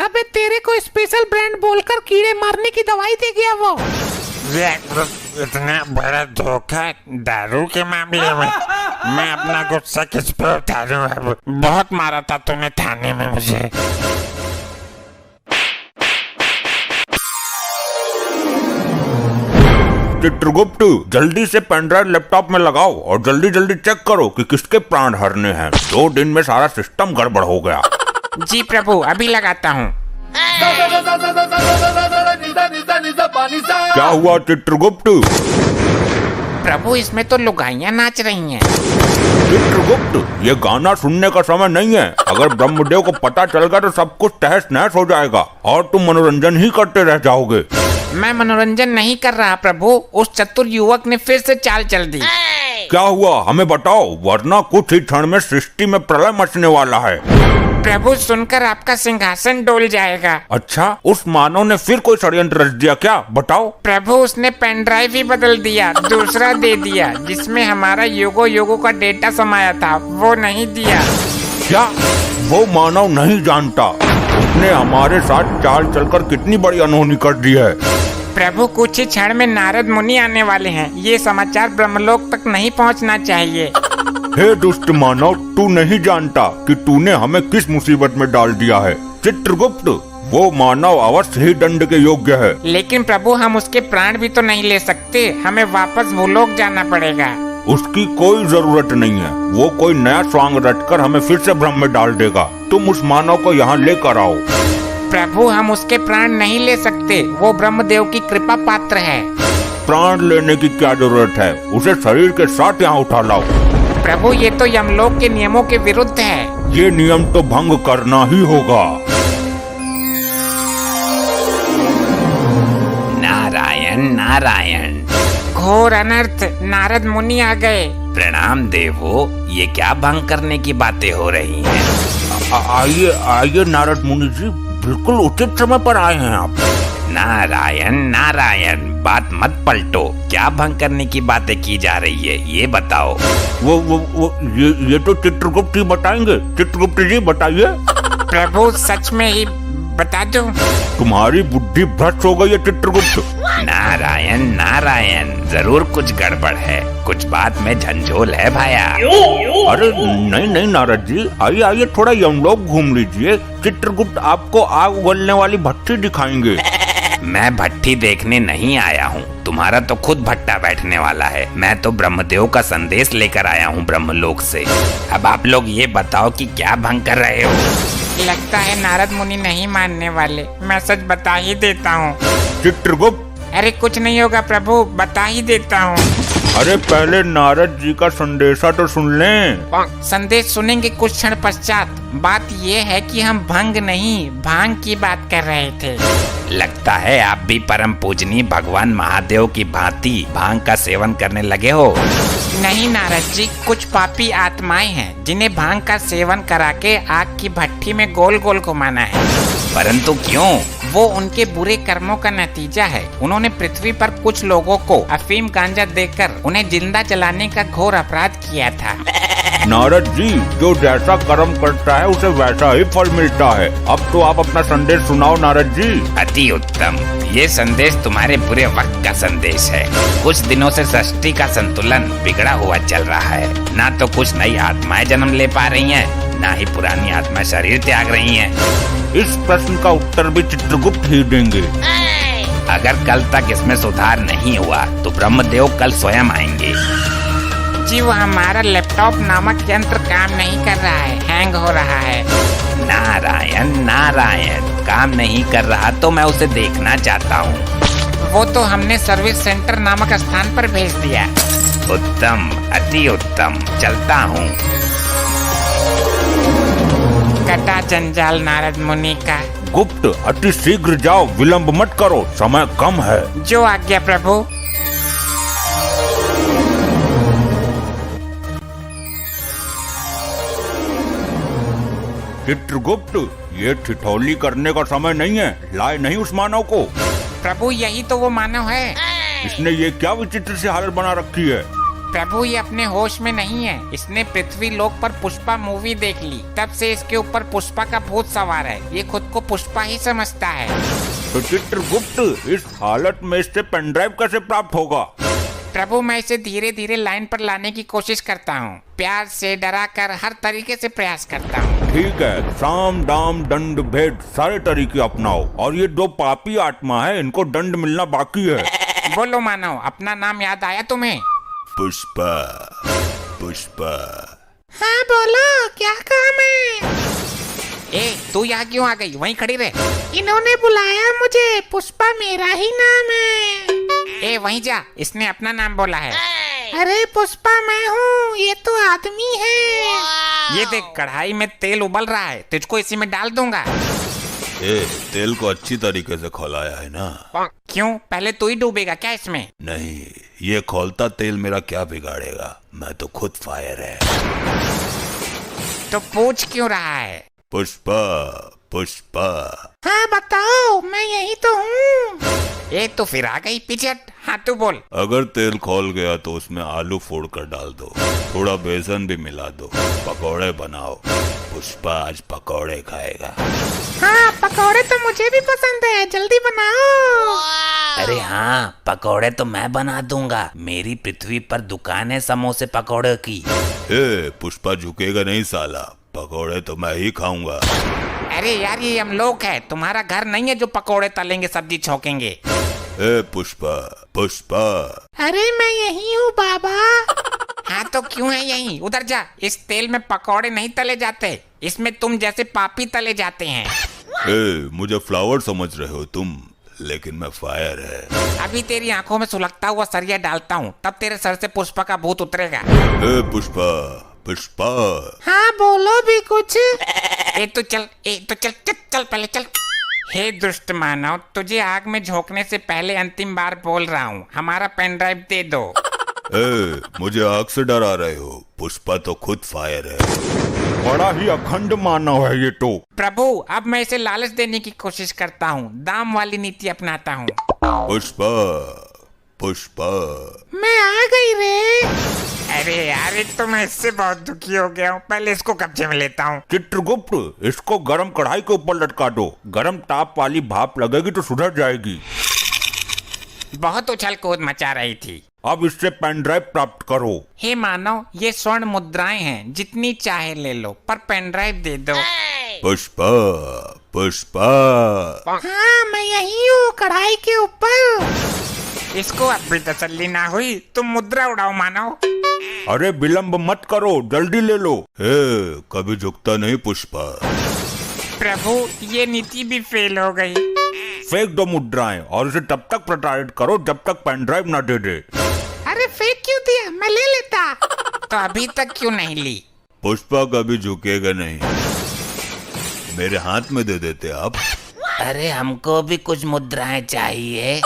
अबे तेरे को स्पेशल ब्रांड बोलकर कीड़े मारने की दवाई दे गया वो। इतना बड़ा धोखा दारू के मामले में, मैं अपना गुस्सा किस पे उतारूं अब? बहुत मारा था तूने थाने में मुझे। चित्रगुप्त जल्दी से पेनड्राइव लैपटॉप में लगाओ और जल्दी जल्दी चेक करो कि किसके प्राण हरने हैं। 2 दिन में सारा सिस्टम गड़बड़ हो गया। जी प्रभु अभी लगाता हूँ। क्या हुआ चित्रगुप्त? प्रभु इसमें तो लुगाइयाँ नाच रही हैं। चित्रगुप्त ये गाना सुनने का समय नहीं है, अगर ब्रह्मदेव को पता चल गया तो सब कुछ तहस नहस हो जाएगा और तुम मनोरंजन ही करते रह जाओगे। मैं मनोरंजन नहीं कर रहा प्रभु, उस चतुर युवक ने फिर से चाल चल दी। क्या हुआ हमें बताओ, वरना कुछ ही क्षण में सृष्टि में प्रलय मचने वाला है। प्रभु सुनकर आपका सिंहासन डोल जाएगा। अच्छा, उस मानव ने फिर कोई षड्यंत्र रच दिया क्या? बताओ। प्रभु उसने पेन ड्राइव ही बदल दिया, दूसरा दे दिया जिसमें हमारा युगों का डेटा समाया था, वो नहीं दिया। क्या वो मानव नहीं जानता उसने हमारे साथ चाल चलकर कितनी बड़ी अनहोनी कर दी है? प्रभु कुछ ही क्षण में नारद मुनि आने वाले हैं, ये समाचार ब्रह्मलोक तक नहीं पहुंचना चाहिए। हे दुष्ट मानव, तू नहीं जानता कि तूने हमें किस मुसीबत में डाल दिया है। चित्रगुप्त, वो मानव अवश्य ही दंड के योग्य है। लेकिन प्रभु हम उसके प्राण भी तो नहीं ले सकते, हमें वापस भूलोक जाना पड़ेगा। उसकी कोई जरूरत नहीं है, वो कोई नया स्वांग रचकर हमें फिर से भ्रम में डाल देगा। तुम उस मानव को यहाँ लेकर आओ। प्रभु हम उसके प्राण नहीं ले सकते, वो ब्रह्मदेव की कृपा पात्र है। प्राण लेने की क्या जरूरत है, उसे शरीर के साथ यहाँ उठा लाओ। प्रभु ये तो यमलोक के नियमों के विरुद्ध है। ये नियम तो भंग करना ही होगा। नारायण नारायण। घोर अनर्थ, नारद मुनि आ गए। प्रणाम देवो, ये क्या भंग करने की बातें हो रही हैं? आइए आइए नारद मुनि जी, बिल्कुल उचित समय पर आए हैं आप। नारायण नारायण, बात मत पलटो, क्या भंग करने की बातें की जा रही है ये बताओ। ये तो चित्रगुप्त ही बताएंगे। चित्रगुप्त जी बताइए। प्रभु सच में ही बता दो। तुम्हारी बुद्धि भ्रष्ट हो गई है चित्रगुप्त। नारायण नारायण, जरूर कुछ गड़बड़ है, कुछ बात में झंझोल है भाया। अरे नहीं नहीं नारद जी, आइए आइए, थोड़ा यमलोक घूम लीजिए। चित्रगुप्त आपको आग उगलने वाली भट्टी दिखाएंगे। मैं भट्टी देखने नहीं आया हूँ, तुम्हारा तो खुद भट्टा बैठने वाला है। मैं तो ब्रह्मदेव का संदेश लेकर आया हूँ ब्रह्मलोक से। अब आप लोग ये बताओ कि क्या भंग कर रहे हो? लगता है नारद मुनि नहीं मानने वाले, मैं सच बता ही देता हूँ। चित्रगुप्त, अरे कुछ नहीं होगा प्रभु, बता ही देता हूँ। अरे पहले नारद जी का संदेशा तो सुन लें। संदेश सुनेंगे कुछ क्षण पश्चात। बात ये है कि हम भंग नहीं, भांग की बात कर रहे थे। लगता है आप भी परम पूजनीय भगवान महादेव की भांति भांग का सेवन करने लगे हो। नहीं नारद जी, कुछ पापी आत्माएं हैं जिन्हें भांग का सेवन करा के आग की भट्टी में गोल गोल घुमाना है। परंतु क्यों? वो उनके बुरे कर्मों का नतीजा है। उन्होंने पृथ्वी पर कुछ लोगों को अफीम गांजा देकर उन्हें जिंदा जलाने का घोर अपराध किया था। नारद जी, जो जैसा कर्म करता है उसे वैसा ही फल मिलता है। अब तो आप अपना संदेश सुनाओ नारद जी। अति उत्तम, ये संदेश तुम्हारे बुरे वक्त का संदेश है। कुछ दिनों से सृष्टि का संतुलन बिगड़ा हुआ चल रहा है। ना तो कुछ नई आत्माएं जन्म ले पा रही हैं, ना ही पुरानी आत्मा शरीर त्याग रही हैं। इस प्रश्न का उत्तर भी चित्रगुप्त ही देंगे। अगर कल तक इसमें सुधार नहीं हुआ तो ब्रह्मदेव कल स्वयं आएंगे। जी वो हमारा लैपटॉप नामक यंत्र काम नहीं कर रहा है, हैंग हो रहा है। नारायण नारायण, काम नहीं कर रहा तो मैं उसे देखना चाहता हूँ। वो तो हमने सर्विस सेंटर नामक स्थान पर भेज दिया। उत्तम, अति उत्तम, चलता हूँ। कटा जंजाल नारद मुनि का। गुप्त, अति शीघ्र जाओ, विलंब मत करो, समय कम है। जो आज्ञा प्रभु। चित्रगुप्त, ये ठिठौली करने का समय नहीं है, लाए नहीं उस मानव को। प्रभु यही तो वो मानव है। इसने ये क्या विचित्र सी हालत बना रखी है? प्रभु ये अपने होश में नहीं है। इसने पृथ्वी लोक पर पुष्पा मूवी देख ली, तब से इसके ऊपर पुष्पा का भूत सवार है। ये खुद को पुष्पा ही समझता है। तो चित्रगुप्त, इस हालत में इससे पेन ड्राइव कैसे प्राप्त होगा? प्रभु मैं इसे धीरे धीरे लाइन पर लाने की कोशिश करता हूँ, प्यार से डरा कर हर तरीके से प्रयास करता हूँ। ठीक है, साम दाम दंड भेद सारे तरीके अपनाओ, और ये दो पापी आत्मा है, इनको दंड मिलना बाकी है। बोलो मानव, अपना नाम याद आया तुम्हें? पुष्पा, पुष्पा। हाँ बोलो, क्या काम है? ए तू यहाँ क्यों आ गई? वहीं खड़ी रहे। इन्होंने बुलाया मुझे, पुष्पा मेरा ही नाम है। ए वहीं जा, इसने अपना नाम बोला है। अरे पुष्पा मैं हूँ, ये तो आदमी है। ये देख, कढ़ाई में तेल उबल रहा है, तुझको इसी में डाल दूंगा। तेल को अच्छी तरीके से खौलाया है ना? क्यों, पहले तू ही डूबेगा क्या इसमें? नहीं, ये खौलता तेल मेरा क्या बिगाड़ेगा, मैं तो खुद फायर है। तो पूछ क्यों रहा है? पुष्पा पुष्पा। हाँ बताओ, मैं यही तो हूँ। ये तो फिर आ गई पिचट। हाँ तू बोल। अगर तेल खौल गया तो उसमें आलू फोड़ कर डाल दो, थोड़ा बेसन भी मिला दो, पकौड़े बनाओ। पुष्पा आज पकौड़े खाएगा। हाँ पकौड़े तो मुझे भी पसंद है, जल्दी बनाओ। अरे हाँ, पकौड़े तो मैं बना दूंगा। मेरी पृथ्वी पर दुकान है समोसे पकौड़े की। ए पुष्पा झुकेगा नहीं साला, पकौड़े तो मैं ही खाऊंगा। अरे यार ये हम लोग है, तुम्हारा घर नहीं है जो पकोड़े तलेंगे सब्जी छौकेंगे। ए पुष्पा पुष्पा। अरे मैं यही हूँ बाबा। हाँ तो क्यों है यहीं? उधर जा। इस तेल में पकोड़े नहीं तले जाते, इसमें तुम जैसे पापी तले जाते हैं। ए मुझे फ्लावर समझ रहे हो तुम, लेकिन मैं फायर है। अभी तेरी आंखों में सुलगता हुआ सरिया डालता हूँ, तब तेरे सर से पुष्पा का भूत उतरेगा। ए पुष्पा पुष्पा। हाँ बोलो भी कुछ। ए तो चल चल पहले चल। हे दुष्ट मानव, तुझे आग में झोंकने से पहले अंतिम बार बोल रहा हूँ, हमारा पेन ड्राइव दे दो। ए मुझे आग से डरा रहे हो? पुष्पा तो खुद फायर है। बड़ा ही अखंड मानव है ये तो। प्रभु अब मैं इसे लालच देने की कोशिश करता हूँ, दाम वाली नीति अपनाता हूँ। पुष्पा पुष्पा। मैं आ गई रे। अरे यार एक तो मैं इससे बहुत दुखी हो गया हूँ, पहले इसको कब्जे में लेता हूँ। चित्रगुप्त, इसको गरम कढ़ाई के ऊपर लटका दो, गरम ताप वाली भाप लगेगी तो सुधर जाएगी। बहुत उछल कूद मचा रही थी। अब इससे पेन ड्राइव प्राप्त करो। हे मानव, ये स्वर्ण मुद्राएं हैं, जितनी चाहे ले लो, पर पेन ड्राइव दे दो। पुष्पा पुष्पा। हाँ मैं यही हूँ, कढ़ाई के ऊपर। इसको अब भी तसल्ली ना हुई, तुम मुद्रा उड़ाओ मानव। अरे विलंब मत करो, जल्दी ले लो। हे कभी झुकता नहीं पुष्पा। प्रभु ये नीति भी फेल हो गई। फेंक दो मुद्राएं और इसे तब तक प्रताड़ित करो जब तक पेन ड्राइव न दे दे। अरे फेंक क्यों दिया, मैं ले लेता। तो अभी तक क्यों नहीं ली? पुष्पा कभी झुकेगा नहीं, मेरे हाथ में दे देते आप। अरे हमको भी कुछ मुद्राएं चाहिए।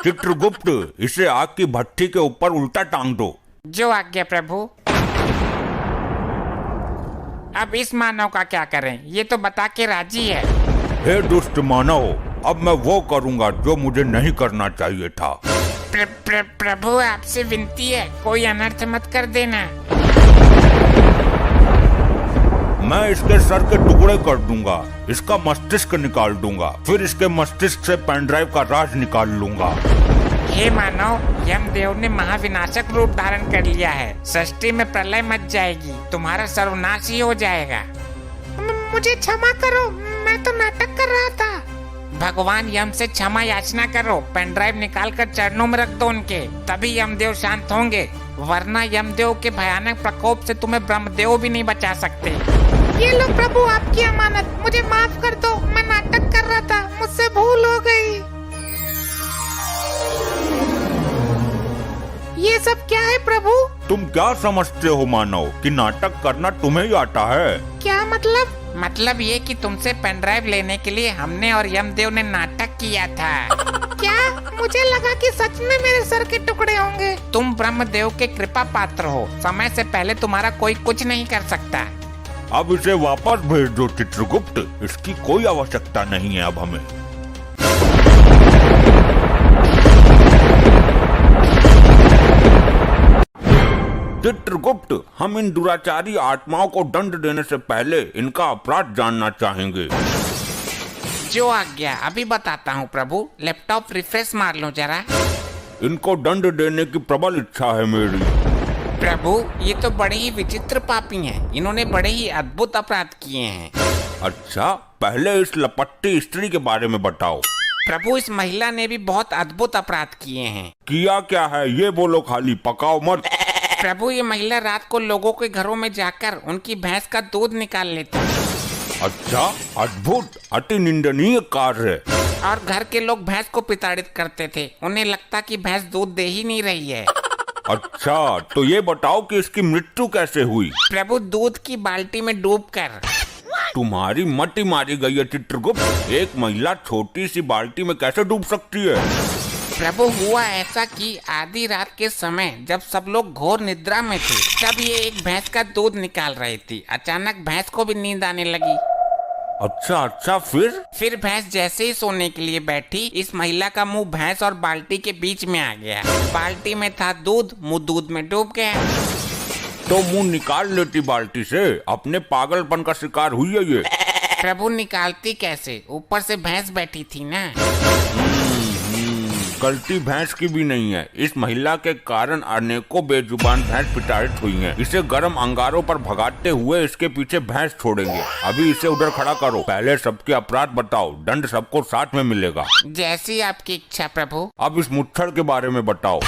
चित्रगुप्त, इसे आग की भट्टी के ऊपर उल्टा टांग दो। जो आज्ञा प्रभु। अब इस मानव का क्या करें, ये तो बता के राजी है। हे दुष्ट मानव, अब मैं वो करूंगा जो मुझे नहीं करना चाहिए था। प्रभु आपसे विनती है, कोई अनर्थ मत कर देना। मैं इसके सर के टुकड़े कर दूंगा, इसका मस्तिष्क निकाल दूंगा, फिर इसके मस्तिष्क से पेन ड्राइव का राज निकाल लूंगा। हे मानव, यमदेव ने महाविनाशक रूप धारण कर लिया है। सृष्टि में प्रलय मच जाएगी, तुम्हारा सर्वनाश ही हो जाएगा। मुझे क्षमा करो, मैं तो नाटक कर रहा था। भगवान यम से क्षमा याचना करो, पेन ड्राइव निकाल कर चरणों में रख दो उनके, तभी यमदेव शांत होंगे, वरना यमदेव के भयानक प्रकोप से तुम्हें ब्रह्मदेव भी नहीं बचा सकते। ये लो प्रभु आपकी अमानत, मुझे माफ कर दो, मैं नाटक कर रहा था, मुझसे भूल हो गई। ये सब क्या है प्रभु? तुम क्या समझते हो मानव कि नाटक करना तुम्हें ही आता है? क्या मतलब? मतलब ये कि तुमसे पेन ड्राइव लेने के लिए हमने और यमदेव ने नाटक किया था। क्या? मुझे लगा कि सच में मेरे सर के टुकड़े होंगे। तुम ब्रह्मदेव के कृपा पात्र हो, समय से पहले तुम्हारा कोई कुछ नहीं कर सकता। अब इसे वापस भेज दो चित्रगुप्त, इसकी कोई आवश्यकता नहीं है अब हमें। चित्रगुप्त, हम इन दुराचारी आत्माओं को दंड देने से पहले इनका अपराध जानना चाहेंगे। जो आज्ञा, अभी बताता हूँ प्रभु। लैपटॉप रिफ्रेश मार लो जरा। इनको दंड देने की प्रबल इच्छा है मेरी। प्रभु ये तो बड़े ही विचित्र पापी हैं, इन्होंने बड़े ही अद्भुत अपराध किए हैं। अच्छा, पहले इस लपट्टी स्त्री के बारे में बताओ। प्रभु इस महिला ने भी बहुत अद्भुत अपराध किए हैं। किया क्या है ये बोलो, खाली पकाओ मत। प्रभु ये महिला रात को लोगों के घरों में जाकर उनकी भैंस का दूध निकाल लेती है। अच्छा, अद्भुत, अति निंदनीय कार्य है। और घर के लोग भैंस को प्रताड़ित करते थे, उन्हें लगता कि भैंस दूध दे ही नहीं रही है। अच्छा, तो ये बताओ कि इसकी मृत्यु कैसे हुई? प्रभु दूध की बाल्टी में डूबकर। तुम्हारी मति मारी गई है चित्रगुप्त, एक महिला छोटी सी बाल्टी में कैसे डूब सकती है? प्रभु हुआ ऐसा कि आधी रात के समय जब सब लोग घोर निद्रा में थे, तब ये एक भैंस का दूध निकाल रही थी। अचानक भैंस को भी नींद आने लगी। अच्छा अच्छा, फिर भैंस जैसे ही सोने के लिए बैठी, इस महिला का मुंह भैंस और बाल्टी के बीच में आ गया। बाल्टी में था दूध, मुंह दूध में डूब गया। तो मुंह निकाल लेती बाल्टी से, अपने पागलपन का शिकार हुई है ये। प्रभु निकालती कैसे, ऊपर से भैंस बैठी थी ना। गलती भैंस की भी नहीं है। इस महिला के कारण अनेकों बेजुबान भैंस प्रताड़ित हुई हैं। इसे गर्म अंगारों पर भगाते हुए इसके पीछे भैंस छोड़ेंगे। अभी इसे उधर खड़ा करो, पहले सबके अपराध बताओ, दंड सबको साथ में मिलेगा। जैसी आपकी इच्छा प्रभु। अब इस मुच्छड़ के बारे में बताओ।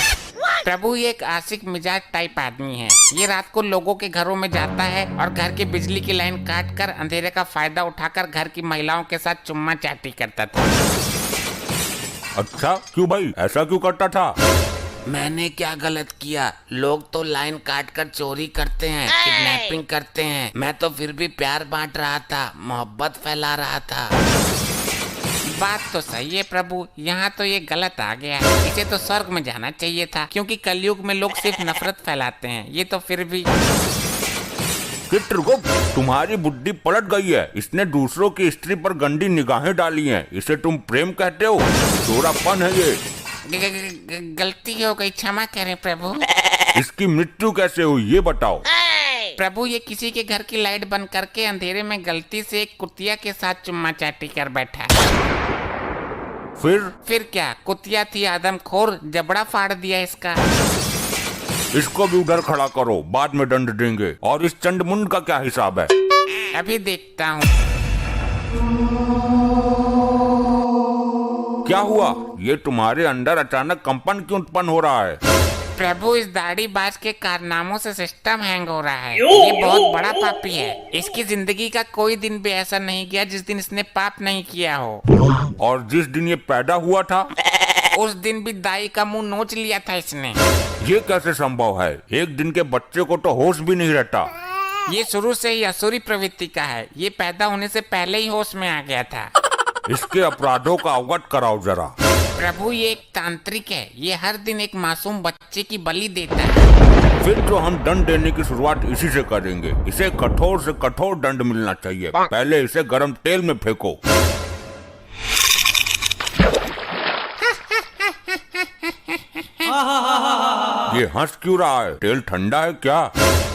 प्रभु ये एक आशिक मिजाज टाइप आदमी है। ये रात को लोगों के घरों में जाता है और घर की बिजली की लाइन काट कर अंधेरे का फायदा उठाकर घर की महिलाओं के साथ चुम्मा चाटी करता था। अच्छा, क्यों भाई, ऐसा क्यों करता था? मैंने क्या गलत किया? लोग तो लाइन काट कर चोरी करते हैं, किडनैपिंग करते हैं। मैं तो फिर भी प्यार बांट रहा था, मोहब्बत फैला रहा था। बात तो सही है प्रभु, यहाँ तो ये गलत आ गया। इसे तो स्वर्ग में जाना चाहिए था, क्योंकि कलयुग में लोग सिर्फ नफरत फैलाते हैं। ये तो फिर भी। चित्रगुप्त, तुम्हारी बुद्धि पलट गई है। इसने दूसरों की स्त्री पर गंदी निगाहें डाली हैं। इसे तुम प्रेम कहते हो? चोरापन है ये। गलती हो गई, क्षमा करें प्रभु। इसकी मृत्यु कैसे हुई ये बताओ। प्रभु ये किसी के घर की लाइट बंद करके अंधेरे में गलती से एक कुतिया के साथ चुम्मा चाटी कर बैठा। फिर क्या, कुतिया थी आदमखोर, जबड़ा फाड़ दिया इसका। इसको भी उधर खड़ा करो, बाद में दंड देंगे। और इस चंडमुंड का क्या हिसाब है? अभी देखता हूँ। क्या हुआ? ये तुम्हारे अंदर अचानक कंपन क्यों उत्पन्न हो रहा है? प्रभु इस दाढ़ी बाज के कारनामों से सिस्टम हैंग हो रहा है। ये बहुत बड़ा पापी है। इसकी जिंदगी का कोई दिन भी ऐसा नहीं गया जिस दिन इसने पाप नहीं किया हो। और जिस दिन ये पैदा हुआ था उस दिन भी दाई का मुंह नोच लिया था इसने। ये कैसे संभव है? एक दिन के बच्चे को तो होश भी नहीं रहता। ये शुरू से ही असुरी प्रवृत्ति का है। ये पैदा होने से पहले ही होश में आ गया था। इसके अपराधों का अवगत कराओ जरा। प्रभु ये एक तांत्रिक है। ये हर दिन एक मासूम बच्चे की बलि देता है। फिर तो हम दंड देने की शुरुआत इसी से करेंगे। इसे कठोर से कठोर दंड मिलना चाहिए। पहले इसे गर्म तेल में फेंको। ये हंस क्यों रहा है? तेल ठंडा है क्या?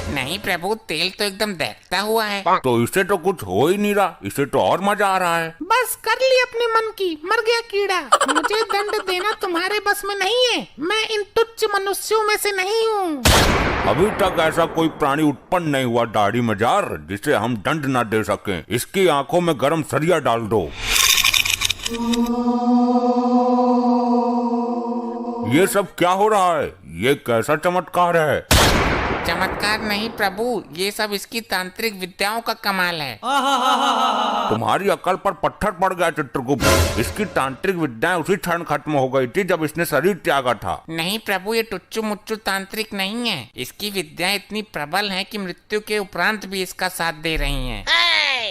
नहीं प्रभु, तेल तो एकदम दहकता हुआ है। तो इसे तो कुछ हो ही नहीं रहा। इसे तो और मजा आ रहा है। बस कर ली अपने मन की, मर गया कीड़ा। मुझे दंड देना तुम्हारे बस में नहीं है। मैं इन तुच्छ मनुष्यों में से नहीं हूँ। अभी तक ऐसा कोई प्राणी उत्पन्न नहीं हुआ दाढ़ी मजार जिसे हम दंड ना दे सकें। इसकी आंखों में गर्म सरिया डाल दो। ये सब क्या हो रहा है? ये कैसा चमत्कार है? चमत्कार नहीं प्रभु, ये सब इसकी तांत्रिक विद्याओं का कमाल है। तुम्हारी अकल पर पत्थर पड़ गया चित्रगुप्त। इसकी तांत्रिक विद्याएं उसी क्षण खत्म हो गई थी जब इसने शरीर त्यागा था। नहीं प्रभु, ये टुच्चू मुच्चू तांत्रिक नहीं है। इसकी विद्याएं इतनी प्रबल हैं कि मृत्यु के उपरांत भी इसका साथ दे रही हैं।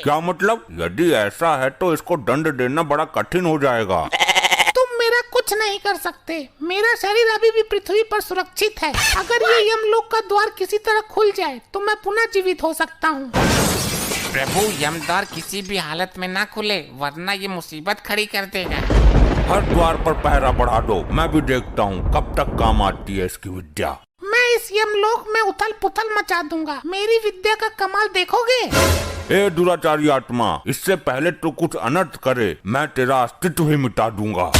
क्या मतलब? यदि ऐसा है तो इसको दंड देना बड़ा कठिन हो जाएगा। मेरा कुछ नहीं कर सकते। मेरा शरीर अभी भी पृथ्वी पर सुरक्षित है। अगर ये यमलोक का द्वार किसी तरह खुल जाए तो मैं पुनः जीवित हो सकता हूँ। प्रभु यम द्वार किसी भी हालत में ना खुले, वरना ये मुसीबत खड़ी कर देगा। हर द्वार पर पहरा बढ़ा दो। मैं भी देखता हूँ कब तक काम आती है इसकी विद्या। मैं इस यमलोक में उथल पुथल मचा दूंगा। मेरी विद्या का कमाल देखोगे? ए दुराचारी आत्मा, इससे पहले तो कुछ अनर्थ करे, मैं तेरा अस्तित्व ही मिटा दूंगा।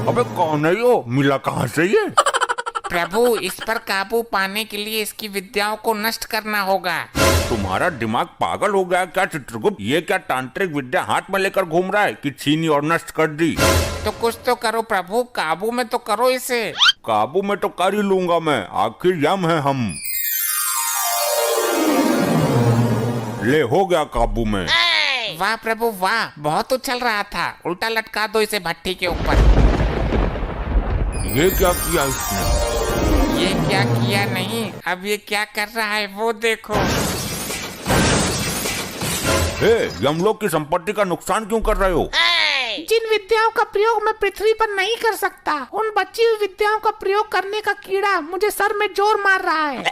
अबे कौन है यो? मिला कहाँ से ये? प्रभु इस पर काबू पाने के लिए इसकी विद्याओं को नष्ट करना होगा। तुम्हारा दिमाग पागल हो गया क्या चित्रगुप्त? ये क्या तांत्रिक विद्या हाथ में लेकर घूम रहा है कि छीनी और नष्ट कर दी? तो कुछ तो करो प्रभु, काबू में तो करो इसे। काबू में तो कर ही लूंगा मैं, आखिर यम है हम। ले हो गया काबू में। वाह प्रभु वाह, बहुत उछल रहा था। उल्टा लटका दो इसे भट्टी के ऊपर। ये क्या किया इसने? ये क्या किया नहीं, अब ये क्या कर रहा है वो देखो। हे, यमलोक की संपत्ति का नुकसान क्यों कर रहे हो? जिन विद्याओं का प्रयोग मैं पृथ्वी पर नहीं कर सकता, उन बची हुई विद्याओं का प्रयोग करने का कीड़ा मुझे सर में जोर मार रहा है।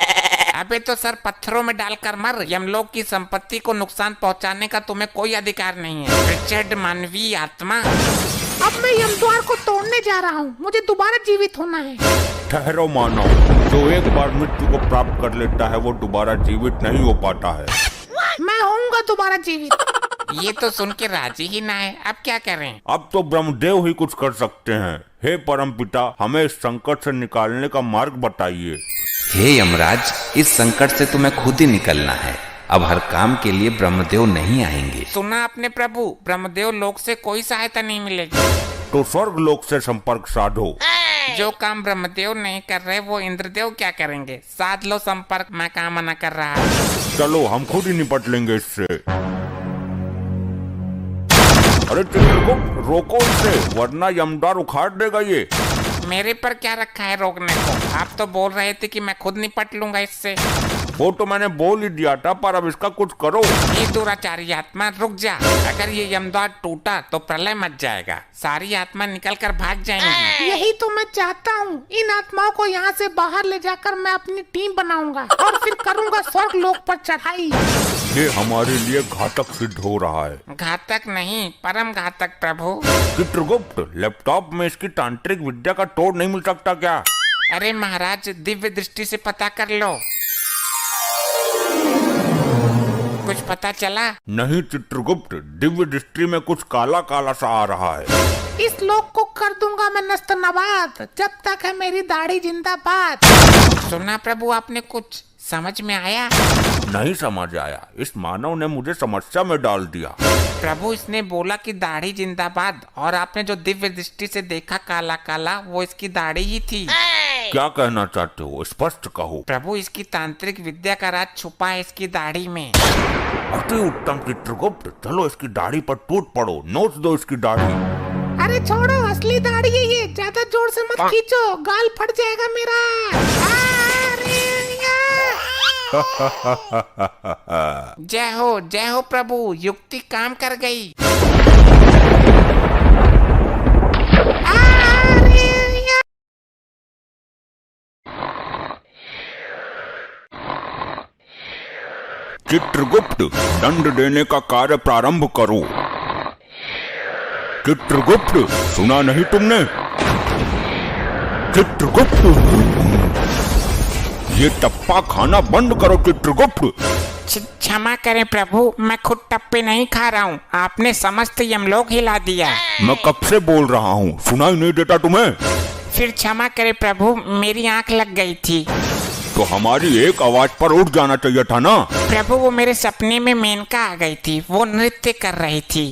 अबे तो सर पत्थरों में डालकर मर। यमलोक की संपत्ति को नुकसान पहुंचाने का तुम्हें कोई अधिकार नहीं है, रिचर्ड मानवीय आत्मा। अब मैं यमद्वार को तोड़ने जा रहा हूँ, मुझे दोबारा जीवित होना है। ठहरो मानव, जो एक बार मृत्यु को प्राप्त कर लेता है वो दोबारा जीवित नहीं हो पाता है। मैं होऊंगा दोबारा जीवित। ये तो सुन के राजी ही ना है, अब क्या करें? अब तो ब्रह्मदेव ही कुछ कर सकते हैं। हे परमपिता, हमें इस संकट से निकालने का मार्ग बताइए। हे यमराज, इस संकट से तुम्हें खुद ही निकलना है। अब हर काम के लिए ब्रह्मदेव नहीं आएंगे। सुना अपने प्रभु, ब्रह्मदेव लोक से कोई सहायता नहीं मिलेगी। तो स्वर्ग लोक से संपर्क साधो। जो काम ब्रह्मदेव नहीं कर रहे वो इंद्रदेव क्या करेंगे? साध लो संपर्क, मैं कहाँ मना कर रहा। चलो हम खुद ही निपट लेंगे इससे। अरे चित्रगुप्त, रोको इसे, वरना यमद्वार उखाड़ देगा ये। मेरे पर क्या रखा है रोकने को? आप तो बोल रहे थे कि मैं खुद निपट लूंगा इससे। वो तो मैंने बोल ही दिया था, पर अब इसका कुछ करो। ये दुराचारी आत्मा, रुक जा। अगर ये यमद्वार टूटा तो प्रलय मच जाएगा, सारी आत्मा निकल कर भाग जाएंगी। यही तो मैं चाहता हूँ। इन आत्माओं को यहाँ से बाहर ले जाकर मैं अपनी टीम बनाऊंगा और फिर करूंगा स्वर्ग लोक पर चढ़ाई। ये हमारे लिए घातक सिद्ध हो रहा है। घातक नहीं, परम घातक प्रभु। चित्रगुप्त, लैपटॉप में इसकी तांत्रिक विद्या का तोड़ नहीं मिल सकता क्या? अरे महाराज, दिव्य दृष्टि से पता कर लो। कुछ पता चला? नहीं चित्रगुप्त, दिव्य दृष्टि में कुछ काला काला सा आ रहा है। इस लोक को कर दूंगा मैं नस्त नवाद, जब तक है मेरी दाढ़ी जिंदाबाद। सुना प्रभु, आपने कुछ समझ में आया? नहीं समझ आया, इस मानव ने मुझे समस्या में डाल दिया। प्रभु, इसने बोला कि दाढ़ी जिंदाबाद, और आपने जो दिव्य दृष्टि से देखा काला काला, वो इसकी दाढ़ी ही थी। क्या कहना चाहते हो, स्पष्ट कहो। प्रभु, इसकी तांत्रिक विद्या का राज छुपा है इसकी दाढ़ी में। अति उत्तम चित्रगुप्त, चलो इसकी दाढ़ी पर टूट पड़ो, नोच दो इसकी दाढ़ी। अरे छोड़ो, असली दाढ़ी है ये, ज्यादा जोर से मत खींचो, गाल फट जाएगा मेरा। जय हो प्रभु, युक्ति काम कर गई। चित्रगुप्त, दंड देने का कार्य प्रारंभ करो। चित्रगुप्त, सुना नहीं तुमने? चित्रगुप्त, ये टप्पा खाना बंद करो चित्रगुप्त। क्षमा करें प्रभु, मैं खुद टप्पे नहीं खा रहा हूँ, आपने समस्त यमलोक हिला दिया। मैं कब से बोल रहा हूँ, सुनाई नहीं देता तुम्हें? फिर क्षमा करें प्रभु, मेरी आंख लग गई थी। तो हमारी एक आवाज पर उठ जाना चाहिए था ना। प्रभु, वो मेरे सपने में मेनका आ गई थी, वो नृत्य कर रही थी।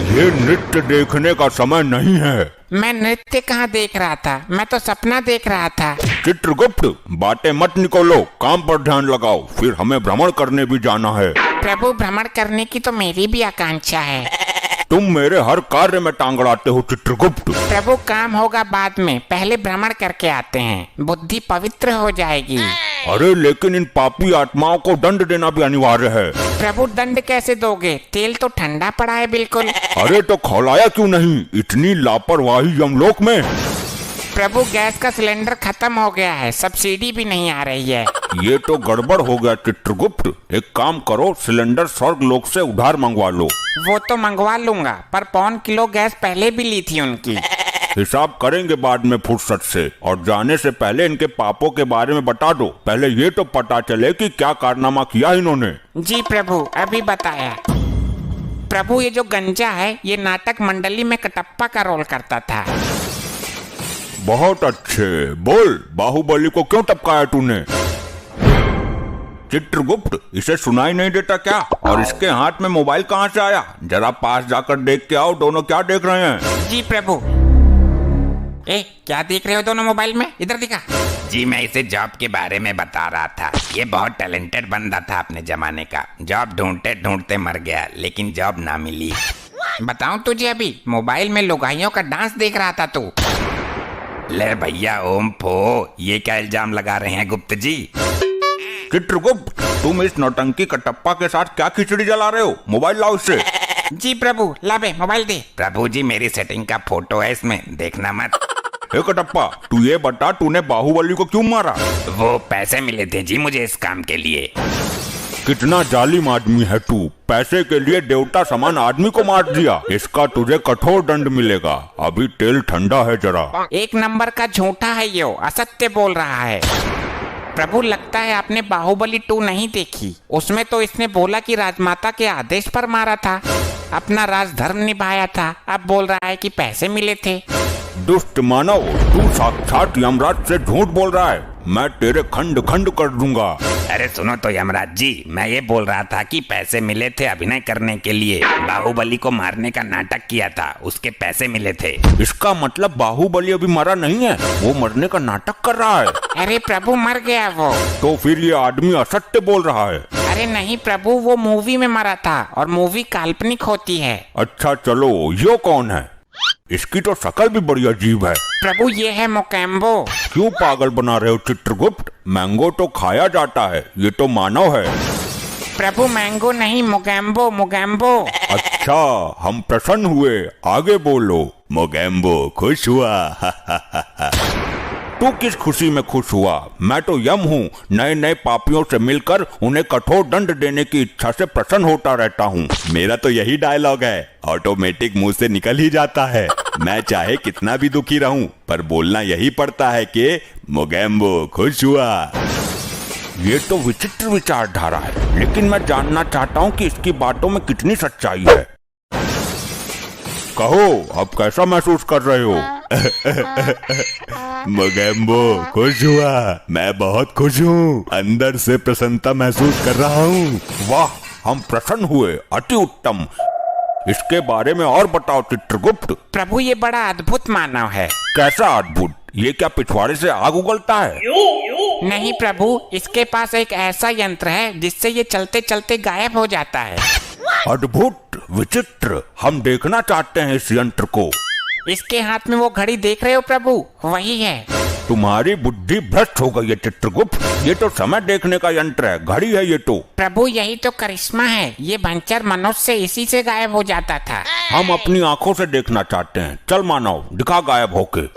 ये नृत्य देखने का समय नहीं है। मैं नृत्य कहाँ देख रहा था, मैं तो सपना देख रहा था। चित्रगुप्त, बातें मत निकोलो, काम पर ध्यान लगाओ, फिर हमें भ्रमण करने भी जाना है। प्रभु, भ्रमण करने की तो मेरी भी आकांक्षा है। तुम मेरे हर कार्य में टांग अड़ाते हो चित्रगुप्त। प्रभु, काम होगा बाद में, पहले भ्रमण करके आते हैं, बुद्धि पवित्र हो जाएगी। अरे लेकिन इन पापी आत्माओं को दंड देना भी अनिवार्य है। प्रभु, दंड कैसे दोगे? तेल तो ठंडा पड़ा है बिल्कुल। अरे तो खौलाया क्यों नहीं? इतनी लापरवाही यमलोक में। प्रभु, गैस का सिलेंडर खत्म हो गया है, सब्सिडी भी नहीं आ रही है। ये तो गड़बड़ हो गया चित्रगुप्त। एक काम करो, सिलेंडर स्वर्ग लोक से उधार मंगवा लो। वो तो मंगवा लूंगा, पर 1 किलो गैस पहले भी ली थी उनकी। हिसाब करेंगे बाद में फुर्सत से, और जाने से पहले इनके पापों के बारे में बता दो। पहले ये तो पता चले कि क्या कारनामा किया इन्होंने। जी प्रभु, अभी बताया। प्रभु, ये जो गंजा है, ये नाटक मंडली में कटप्पा का रोल करता था। बहुत अच्छे, बोल, बाहुबली को क्यों टपकाया तूने? चित्रगुप्त, इसे सुनाई नहीं देता क्या? और इसके हाथ में मोबाइल कहाँ से आया? जरा पास जाकर देख के आओ, दोनों क्या देख रहे हैं? जी प्रभु। क्या देख रहे हो दोनों मोबाइल में? इधर दिखा। जी, मैं इसे जॉब के बारे में बता रहा था। ये बहुत टैलेंटेड बंदा था अपने जमाने का। जॉब ढूंढते ढूंढते मर गया, लेकिन जॉब ना मिली। बताऊं तुझे, अभी मोबाइल में लुगाइयों का डांस देख रहा था तू। ले भैया ओम फो, ये क्या इल्जाम लगा रहे हैं गुप्त जी? चित्रगुप्त, तुम इस नौटंकी कटप्पा के साथ क्या खिचड़ी जला रहे हो? मोबाइल लाओ इससे। जी प्रभु, लाबे मोबाइल दे। प्रभु जी मेरी सेटिंग का फोटो है इसमें, देखना मत। हे कटप्पा, तू ये बता तूने बाहुबली को क्यों मारा? वो पैसे मिले थे जी मुझे इस काम के लिए। कितना जालिम आदमी है तू, पैसे के लिए देवता समान आदमी को मार दिया। इसका तुझे कठोर दंड मिलेगा, अभी तेल ठंडा है जरा। एक नंबर का झूठा है यो, असत्य बोल रहा है। प्रभु लगता है आपने बाहुबली 2 नहीं देखी। उसमें तो इसने बोला कि राजमाता के आदेश पर मारा था, अपना राजधर्म निभाया था। अब बोल रहा है कि पैसे मिले थे। दुष्ट मानव, तू साक्षात यमराज से झूठ बोल रहा है। मैं तेरे खंड खंड कर दूंगा। अरे सुनो तो यमराज जी, मैं ये बोल रहा था कि पैसे मिले थे अभिनय करने के लिए। बाहुबली को मारने का नाटक किया था, उसके पैसे मिले थे। इसका मतलब बाहुबली अभी मरा नहीं है, वो मरने का नाटक कर रहा है। अरे प्रभु मर गया वो। तो फिर ये आदमी असत्य बोल रहा है। अरे नहीं प्रभु, वो मूवी में मरा था और मूवी काल्पनिक होती है। अच्छा चलो, यो कौन है? इसकी तो शक्ल भी बड़ी अजीब है। प्रभु ये है मोकेम्बो। क्यों पागल बना रहे हो चित्रगुप्त? मैंगो तो खाया जाता है, ये तो मानव है। प्रभु मैंगो नहीं, मोगैम्बो मोगैम्बो। अच्छा, हम प्रसन्न हुए, आगे बोलो। मोगेम्बो खुश हुआ। तू किस खुशी में खुश हुआ? मैं तो यम हूँ, नए नए पापियों से मिलकर उन्हें कठोर दंड देने की इच्छा से प्रसन्न होता रहता हूँ। मेरा तो यही डायलॉग है, ऑटोमेटिक मुंह से निकल ही जाता है। मैं चाहे कितना भी दुखी रहूं, पर बोलना यही पड़ता है कि मोगेम्बो खुश हुआ। ये तो विचित्र विचारधारा है, लेकिन मैं जानना चाहता हूँ कि इसकी बातों में कितनी सच्चाई है। कहो, अब कैसा महसूस कर रहे हो? मोगेम्बो खुश हुआ, मैं बहुत खुश हूँ, अंदर से प्रसन्नता महसूस कर रहा हूँ। वाह, हम प्रसन्न हुए, अति उत्तम। इसके बारे में और बताओ चित्रगुप्त। प्रभु ये बड़ा अद्भुत मानव है। कैसा अद्भुत? ये क्या पिछवाड़े से आग उगलता है? नहीं प्रभु, इसके पास एक ऐसा यंत्र है जिससे ये चलते चलते गायब हो जाता है। अद्भुत, विचित्र, हम देखना चाहते हैं इस यंत्र को। इसके हाथ में वो घड़ी देख रहे हो प्रभु, वही है। तुम्हारी बुद्धि भ्रष्ट हो गई है चित्रगुप्त, ये तो समय देखने का यंत्र है, घड़ी है ये तो। प्रभु यही तो करिश्मा है, ये भंचर मनुष्य इसी से गायब हो जाता था। हम अपनी आंखों से देखना चाहते हैं, चल मानव, दिखा गायब होके।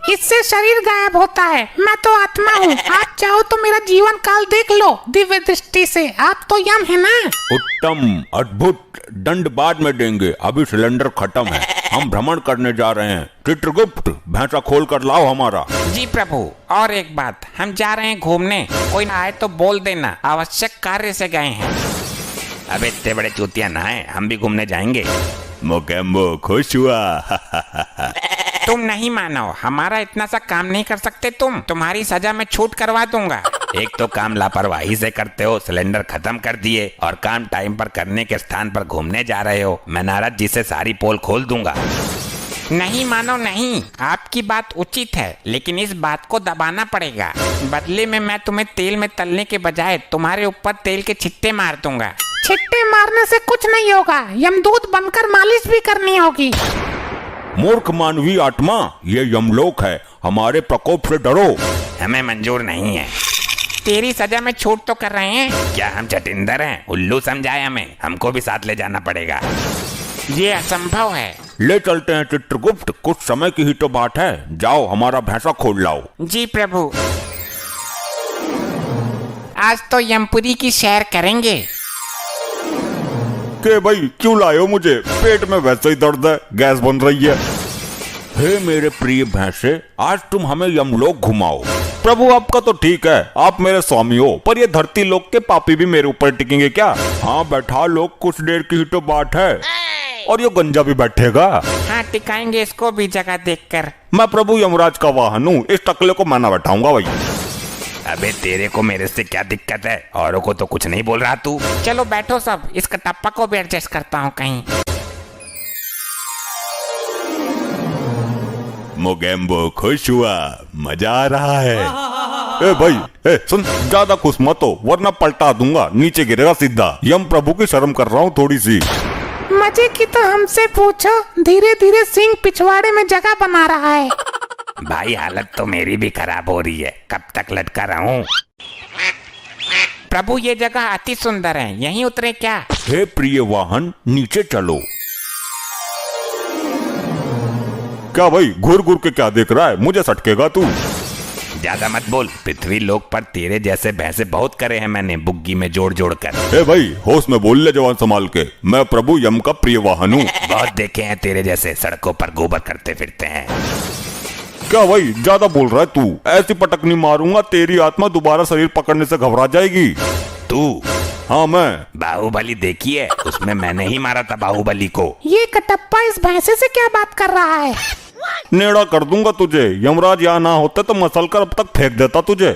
इससे शरीर गायब होता है, मैं तो आत्मा हूँ। आप चाहो तो मेरा जीवन काल देख लो दिव्य दृष्टि से, आप तो यम है ना। उत्तम, अद्भुत, दंड बाद में देंगे, अभी सिलेंडर खत्म है, हम भ्रमण करने जा रहे हैं। चित्रगुप्त, भैंसा खोल कर लाओ हमारा। जी प्रभु, और एक बात, हम जा रहे हैं घूमने, कोई ना आए तो बोल देना, आवश्यक कार्य से गए हैं। अब इतने बड़े चूतिया ना है, हम भी घूमने जाएंगे। मोगेम्बो खुश हुआ। तुम नहीं मानो, हमारा इतना सा काम नहीं कर सकते तुम, तुम्हारी सजा में छूट करवा दूंगा। एक तो काम लापरवाही से करते हो, सिलेंडर खत्म कर दिए, और काम टाइम पर करने के स्थान पर घूमने जा रहे हो। मैं नारद जी से सारी पोल खोल दूंगा। नहीं मानो नहीं, आपकी बात उचित है, लेकिन इस बात को दबाना पड़ेगा। बदले में मैं तुम्हें तेल में तलने के बजाय तुम्हारे ऊपर तेल के छिट्टे मार दूंगा। छिट्टे मारने से कुछ नहीं होगा, यमदूत बनकर मालिश भी करनी होगी। मूर्ख मानवीय आत्मा, ये यमलोक है, हमारे प्रकोप से डरो। हमें मंजूर नहीं है। तेरी सजा में छूट तो कर रहे हैं। क्या हम चटिंदर हैं? उल्लू समझाए हमें, हमको भी साथ ले जाना पड़ेगा। ये असंभव है। ले चलते हैं चित्रगुप्त, कुछ समय की ही तो बात है। जाओ हमारा भैंसा खोल लाओ। जी प्रभु, आज तो यमपुरी की सैर करेंगे। के भाई क्यों लाए हो मुझे? पेट में वैसे ही दर्द है, गैस बन रही है। हे मेरे प्रिय भैंसे, आज तुम हमें यमलोक घुमाओ। प्रभु आपका तो ठीक है, आप मेरे स्वामी हो, पर ये धरती लोक के पापी भी मेरे ऊपर टिकेंगे क्या? हाँ बैठा लोग, कुछ देर की ही तो बात है। और ये गंजा भी बैठेगा? हाँ टिकाएंगे इसको भी जगह देखकर। मैं प्रभु यमराज का वाहन हूँ, इस टकले को मैं ना बैठाऊंगा भाई। अबे तेरे को मेरे से क्या दिक्कत है? औरों को तो कुछ नहीं बोल रहा तू। चलो बैठो सब, इस कटप्पा को भी एडजस्ट करता हूँ कहीं। मोगेम्बो खुश हुआ, मजा आ रहा है। ए भाई, ए सुन, ज्यादा खुश मत हो वरना पलटा दूंगा, नीचे गिरेगा सीधा। यम प्रभु की शर्म कर रहा हूँ थोड़ी सी। मजे की तो हमसे पूछो, धीरे धीरे सिंह पिछवाड़े में जगह बना रहा है। भाई हालत तो मेरी भी खराब हो रही है, कब तक लटका रहूं? प्रभु ये जगह अति सुंदर है, यहीं उतरे क्या? हे प्रिय वाहन, नीचे चलो। क्या भाई घूर घूर के क्या देख रहा है, मुझे सटकेगा तू। ज्यादा मत बोल, पृथ्वी लोक पर तेरे जैसे भैंसे बहुत करे हैं मैंने बुग्गी में जोड़ जोड़ कर। ए भाई होश में बोल ले जवान संभाल के, मैं प्रभु यम का प्रिय वाहन हूँ। बहुत देखे हैं तेरे जैसे सड़कों पर गोबर करते फिरते हैं। क्या भाई ज्यादा बोल रहा है तू, ऐसी पटकनी मारूंगा तेरी आत्मा दोबारा शरीर पकड़ने से घबरा जाएगी। तू? हाँ मैं। बाहुबली देखी है, उसमें मैंने ही मारा था बाहुबली को। ये कटप्पा इस भैंसे से क्या बात कर रहा है? नेड़ा कर दूंगा तुझे, यमराज यहाँ ना होते तो मसल कर अब तक फेंक देता तुझे।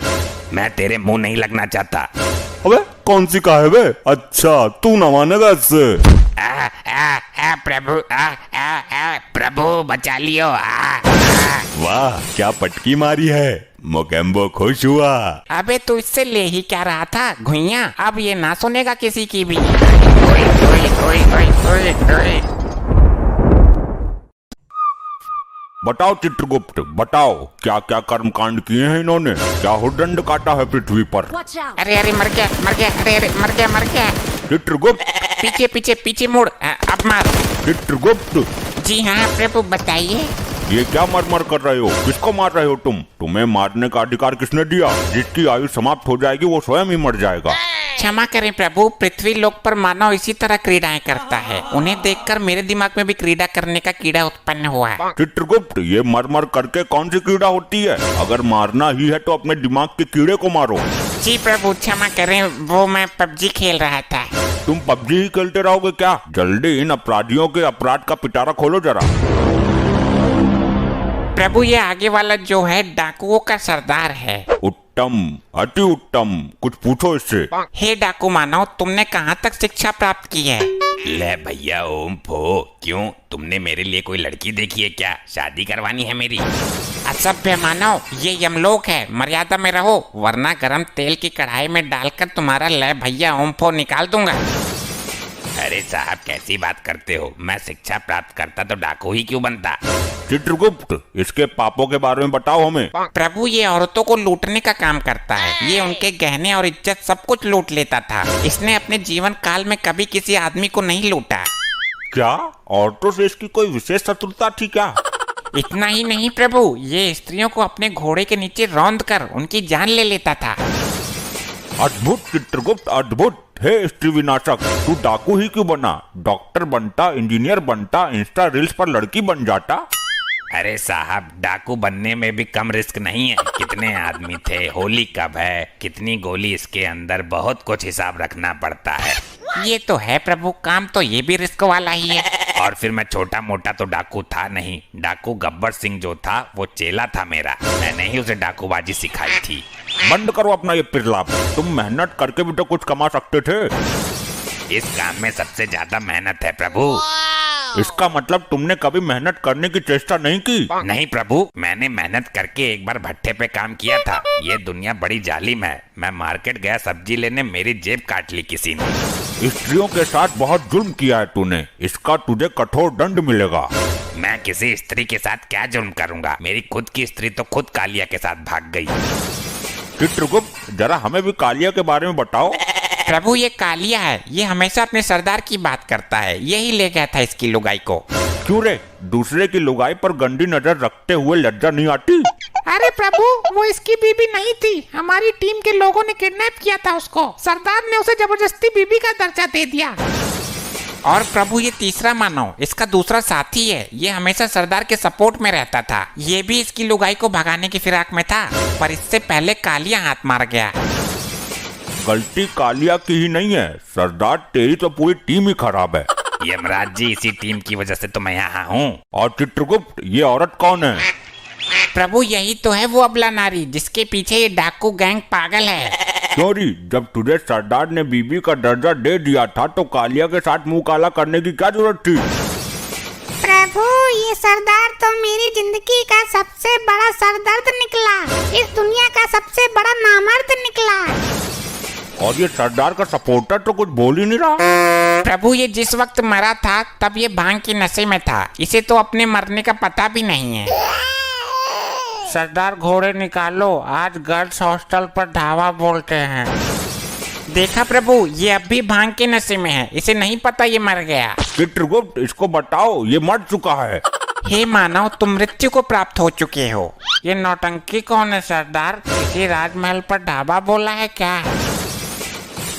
मैं तेरे मुंह नहीं लगना चाहता। अबे कौन सी का है बे? अच्छा तू ना मानेगा इससे। प्रभु बचा लियो। वाह क्या पटकी मारी है, मोकेम्बो खुश हुआ। अबे तू इससे ले ही क्या रहा था घुइया, अब ये ना सुनेगा किसी की भी। बताओ चित्रगुप्त, बताओ क्या क्या कर्म कांड किए हैं इन्होंने, क्या हुदंड काटा है पृथ्वी पर। अरे अरे मर गया मर गया, अरे अरे मर गया मर गया। चित्रगुप्त, पीछे पीछे पीछे मुड़, अब मार। चित्रगुप्त, जी हाँ प्रभु बताइए। ये क्या मरमर कर रहे हो, किसको मार रहे हो तुम? तुम्हें मारने का अधिकार किसने दिया? जिसकी आयु समाप्त हो जाएगी वो स्वयं ही मर जाएगा। क्षमा करें प्रभु, पृथ्वी लोक पर मानव इसी तरह क्रीड़ाएं करता है, उन्हें देखकर मेरे दिमाग में भी क्रीड़ा करने का कीड़ा उत्पन्न हुआ है। चित्रगुप्त, ये मरमर करके कौन सी कीड़ा होती है? अगर मारना ही है तो अपने दिमाग के कीड़े को मारो। जी प्रभु क्षमा करें, वो मैं पबजी खेल रहा था। तुम पबजी ही खेलते रहोगे क्या? जल्दी इन अपराधियों के अपराध का पिटारा खोलो जरा। प्रभु ये आगे वाला जो है डाकुओं का सरदार है। उत्तम, अति उत्तम, कुछ पूछो इससे। हे डाकू मानव, तुमने कहाँ तक शिक्षा प्राप्त की है? ले भैया ओम फो, क्यों तुमने मेरे लिए कोई लड़की देखी है क्या? शादी करवानी है मेरी? असभ्य मानव, ये यमलोक है, मर्यादा में रहो वरना गरम तेल की कढ़ाई में डालकर तुम्हारा ले भैया ओम फो निकाल दूंगा। अरे साहब कैसी बात करते हो, मैं शिक्षा प्राप्त करता तो डाकू ही क्यों बनता? चित्रगुप्त, इसके पापों के बारे में बताओ हमें। प्रभु ये औरतों को लूटने का काम करता है, ये उनके गहने और इज्जत सब कुछ लूट लेता था। इसने अपने जीवन काल में कभी किसी आदमी को नहीं लूटा। क्या औरतों से इसकी कोई विशेष शत्रुता थी क्या? इतना ही नहीं प्रभु, ये स्त्रियों को अपने घोड़े के नीचे रौंद कर उनकी जान ले लेता था। अद्भुत चित्रगुप्त, अद्भुत। हे स्त्री विनाशक, तू डाकू ही क्यों बना? डॉक्टर बनता, इंजीनियर बनता, इंस्टा रील्स पर लड़की बन जाता। अरे साहब डाकू बनने में भी कम रिस्क नहीं है। कितने आदमी थे, होली कब है, कितनी गोली इसके अंदर, बहुत कुछ हिसाब रखना पड़ता है। ये तो है प्रभु, काम तो ये भी रिस्क वाला ही है। और फिर मैं छोटा मोटा तो डाकू था नहीं, डाकू गब्बर सिंह जो था वो चेला था मेरा, मैंने ही उसे डाकूबाजी सिखाई थी। बंद करो अपना ये पिरलाप, तुम मेहनत करके भी तो कुछ कमा सकते थे। इस काम में सबसे ज्यादा मेहनत है प्रभु। इसका मतलब तुमने कभी मेहनत करने की चेष्टा नहीं की? नहीं प्रभु, मैंने मेहनत करके एक बार भट्टे पे काम किया था। ये दुनिया बड़ी जालिम है। मैं मार्केट गया सब्जी लेने, मेरी जेब काट ली किसी ने। स्त्रियों के साथ बहुत जुल्म किया है तूने, इसका तुझे कठोर दंड मिलेगा। मैं किसी स्त्री के साथ क्या जुल्म करूंगा? मेरी खुद की स्त्री तो खुद कालिया के साथ भाग गई। चित्रगुप्त, जरा हमें भी कालिया के बारे में बताओ। प्रभु ये कालिया है, ये हमेशा अपने सरदार की बात करता है, यही ले गया था इसकी लुगाई को। क्यों रे, दूसरे की लुगाई पर गंदी नजर रखते हुए लज्जा नहीं आती? अरे प्रभु, वो इसकी बीबी नहीं थी, हमारी टीम के लोगों ने किडनैप किया था उसको। सरदार ने उसे जबरदस्ती बीबी का दर्जा दे दिया। और प्रभु ये तीसरा मानव इसका दूसरा साथी है, ये हमेशा सरदार के सपोर्ट में रहता था। ये भी इसकी लुगाई को भगाने की फिराक में था, पर इससे पहले कालिया हाथ मार गया। गलती कालिया की ही नहीं है सरदार, तेरी तो पूरी टीम ही खराब है। यमराज जी, इसी टीम की वजह से तो मैं यहाँ हूँ। और चित्रगुप्त, ये औरत कौन है? प्रभु यही तो है वो अबला नारी जिसके पीछे ये डाकू गैंग पागल है। क्यों री, जब तुझे सरदार ने बीबी का दर्जा दे दिया था तो कालिया के साथ मुंह काला करने की क्या जरूरत थी? प्रभु ये सरदार तो मेरी जिंदगी का सबसे बड़ा सरदर्द निकला, इस दुनिया का सबसे बड़ा नामर्द निकला। और ये सरदार का सपोर्टर तो कुछ बोल ही नहीं रहा। प्रभु ये जिस वक्त मरा था तब ये भांग के नशे में था, इसे तो अपने मरने का पता भी नहीं है। सरदार घोड़े निकालो, आज गर्ल्स हॉस्टल पर ढाबा बोलते हैं। देखा प्रभु, ये अब भी भांग के नशे में है, इसे नहीं पता ये मर गया। चित्रगुप्त, इसको बताओ ये मर चुका है। हे मानव, तुम मृत्यु को प्राप्त हो चुके हो। ये नौटंकी कौन है सरदार? किसी राजमहल पर ढाबा बोला है क्या?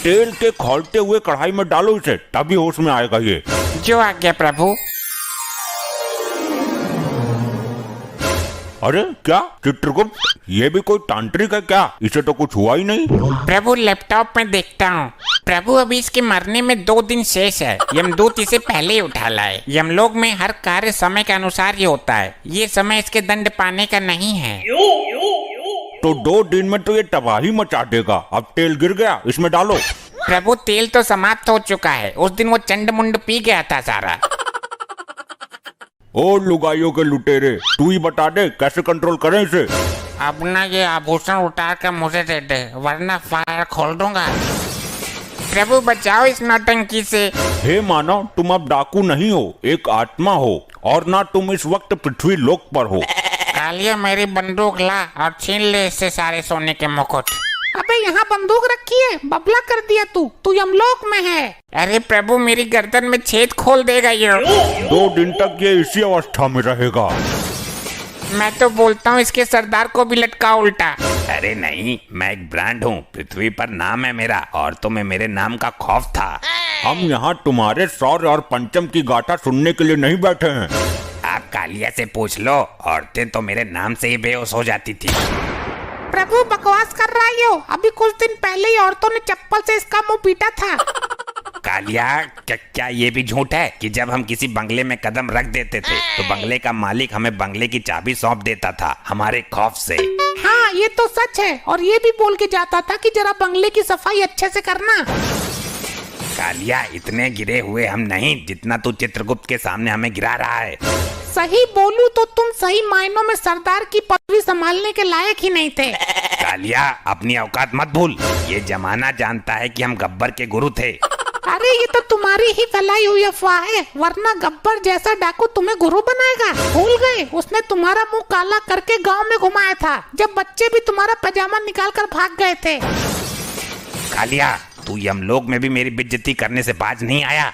तेल के खौलते हुए कढ़ाई में डालो इसे, तभी होश में आएगा ये। जो आज्ञा प्रभु। अरे क्या चित्रगुप्त, ये भी कोई तांत्रिक है क्या? इसे तो कुछ हुआ ही नहीं। प्रभु लैपटॉप में देखता हूँ। प्रभु अभी इसके मरने में 2 दिन शेष है। यमदूत इसे पहले ही उठा लाए। यमलोक में हर कार्य समय के अनुसार ही होता है। ये समय इसके दंड पाने का नहीं है। तो 2 दिन में तो ये तबाही मचा देगा। अब तेल गिर गया, इसमें डालो। प्रभु तेल तो समाप्त हो चुका है। उस दिन वो चंड मुंड पी गया था सारा। ओ लुगाइयों के लुटेरे, तू ही बता दे कैसे कंट्रोल करें इसे। अब ना ये आभूषण उतार कर मुझे दे दे, वरना फायर खोल दूंगा। प्रभु बचाओ इस नौटंकी से। हे मानव, तुम अब डाकू नहीं हो, एक आत्मा हो, और ना तुम इस वक्त पृथ्वी लोक पर हो। कालिया मेरी बंदूक ला और छीन ले इससे सारे सोने के मुकुट। अबे यहाँ बंदूक रखी है, बबला कर दिया तू यमलोक में है। अरे प्रभु, मेरी गर्दन में छेद खोल देगा ये। 2 दिन तक ये इसी अवस्था में रहेगा। मैं तो बोलता हूँ इसके सरदार को भी लटका उल्टा। अरे नहीं, मैं एक ब्रांड हूँ, पृथ्वी पर नाम है मेरा, और तुम्हें मेरे नाम का खौफ था। हम यहाँ तुम्हारे शौर्य और पंचम की गाथा सुनने के लिए नहीं बैठे हैं। आप कालिया से पूछ लो, औरतें तो मेरे नाम से ही बेहोश हो जाती थी। प्रभु बकवास कर रहा है यो। अभी कुछ दिन पहले ही औरतों ने चप्पल से इसका मुंह पीटा था। कालिया, क्या ये भी झूठ है कि जब हम किसी बंगले में कदम रख देते थे तो बंगले का मालिक हमें बंगले की चाबी सौंप देता था हमारे खौफ से? हाँ ये तो सच है। और ये भी बोल के जाता था कि जरा बंगले की सफाई अच्छे से करना। कालिया, इतने गिरे हुए हम नहीं जितना तू चित्रगुप्त के सामने हमें गिरा रहा है। सही बोलूं तो तुम सही मायनों में सरदार की पदवी संभालने के लायक ही नहीं थे। कालिया, अपनी औकात मत भूल। ये जमाना जानता है कि हम गब्बर के गुरु थे। अरे ये तो तुम्हारी ही फैलाई हुई अफवाह है, वरना गब्बर जैसा डाकू तुम्हें गुरु बनाएगा। भूल गए, उसने तुम्हारा मुंह काला करके गांव में घुमाया था, जब बच्चे भी तुम्हारा पैजामा निकाल कर भाग गए थे। कालिया, तू यमलोक में भी मेरी बेइज्जती करने से बाज नहीं आया।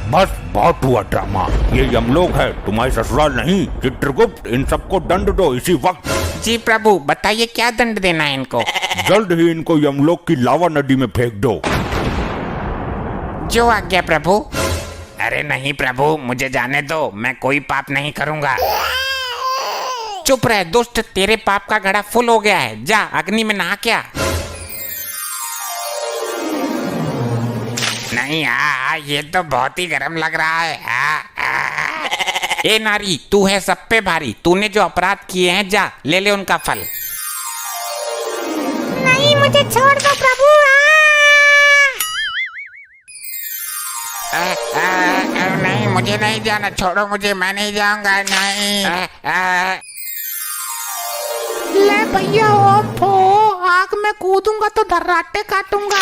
बस बहुत हुआ ड्रामा। ये यमलोक है, तुम्हारी ससुराल नहीं। चित्रगुप्त, इन सबको दंड दो इसी वक्त। जी प्रभु, बताइए क्या दंड देना है इनको? जल्द ही इनको यमलोक की लावा नदी में फेंक दो। जो आज्ञा प्रभु। अरे नहीं प्रभु, मुझे जाने दो, मैं कोई पाप नहीं करूंगा। चुप रहे दुष्ट, तेरे पाप का घड़ा फुल हो गया है। जा अग्नि में नहा क्या। नहीं, ये तो बहुत ही गर्म लग रहा है। ए नारी, तू है सब पे भारी। तूने जो अपराध किए हैं, जा ले ले उनका फल। नहीं, मुझे छोड़ दो प्रभु। नहीं, मुझे नहीं जाना, छोड़ो मुझे, मैं नहीं जाऊंगा। नहीं। ले भैया ओम फो, आग में कूदूंगा तो धर्राटे काटूंगा।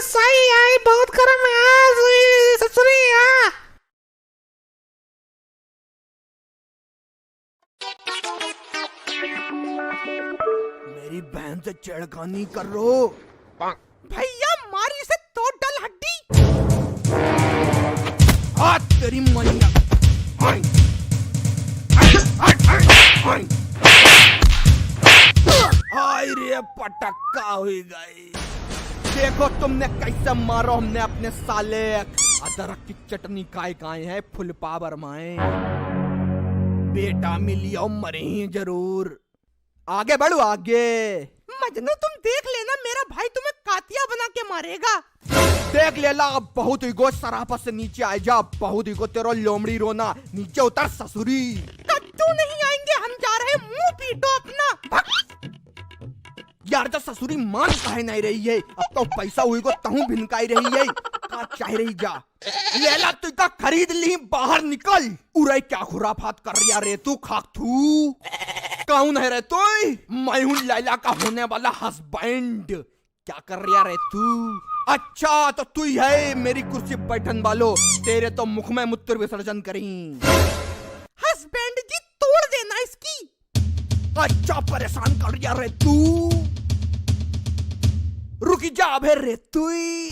सही आई, बहुत गर्म है। ससुरी मेरी बहन से छेड़खानी कर रो। भैया मारी से तोड़ डाल हड्डी। हाथ तेरी मैया। हाय रे, पटक्का हुई गई। देखो तुमने कैसे मारो हमने अपने साले। अदरक की चटनी काय है, फुल पावर माए। बेटा मिलियो, मरे ही जरूर। आगे बढ़ो आगे। मजनू तुम देख लेना, मेरा भाई तुम्हें कातिया बना के मारेगा। देख लेला, अब बहुत ही गो सराफत से नीचे आ जा। बहुत ही गो तेरो लोमड़ी रोना, नीचे उतर ससुरी। कद्दू नहीं आएंगे, हम जा रहे, मुंह पीटो अपना। यार तो ससुरी मान काहे नहीं रही है। अब तो पैसा हुई को तहु भिनकाई रही है। का चाह रही जा। लेला तू का खरीद ली, बाहर निकल। उरे क्या खुराफात कर रिया रे तू, खाक थू। कौन है रे तू? मैं हूँ लैला का होने वाला हस्बैंड। क्या कर रिया रे तू? अच्छा तो तू ही है मेरी कुर्सी बैठन वालो। तेरे तो मुख में मूत्र विसर्जन करी। हस्बैंड जी तोड़ देना इसकी। अच्छा परेशान कर रिया रे तू। रुक जा बे रे तुई।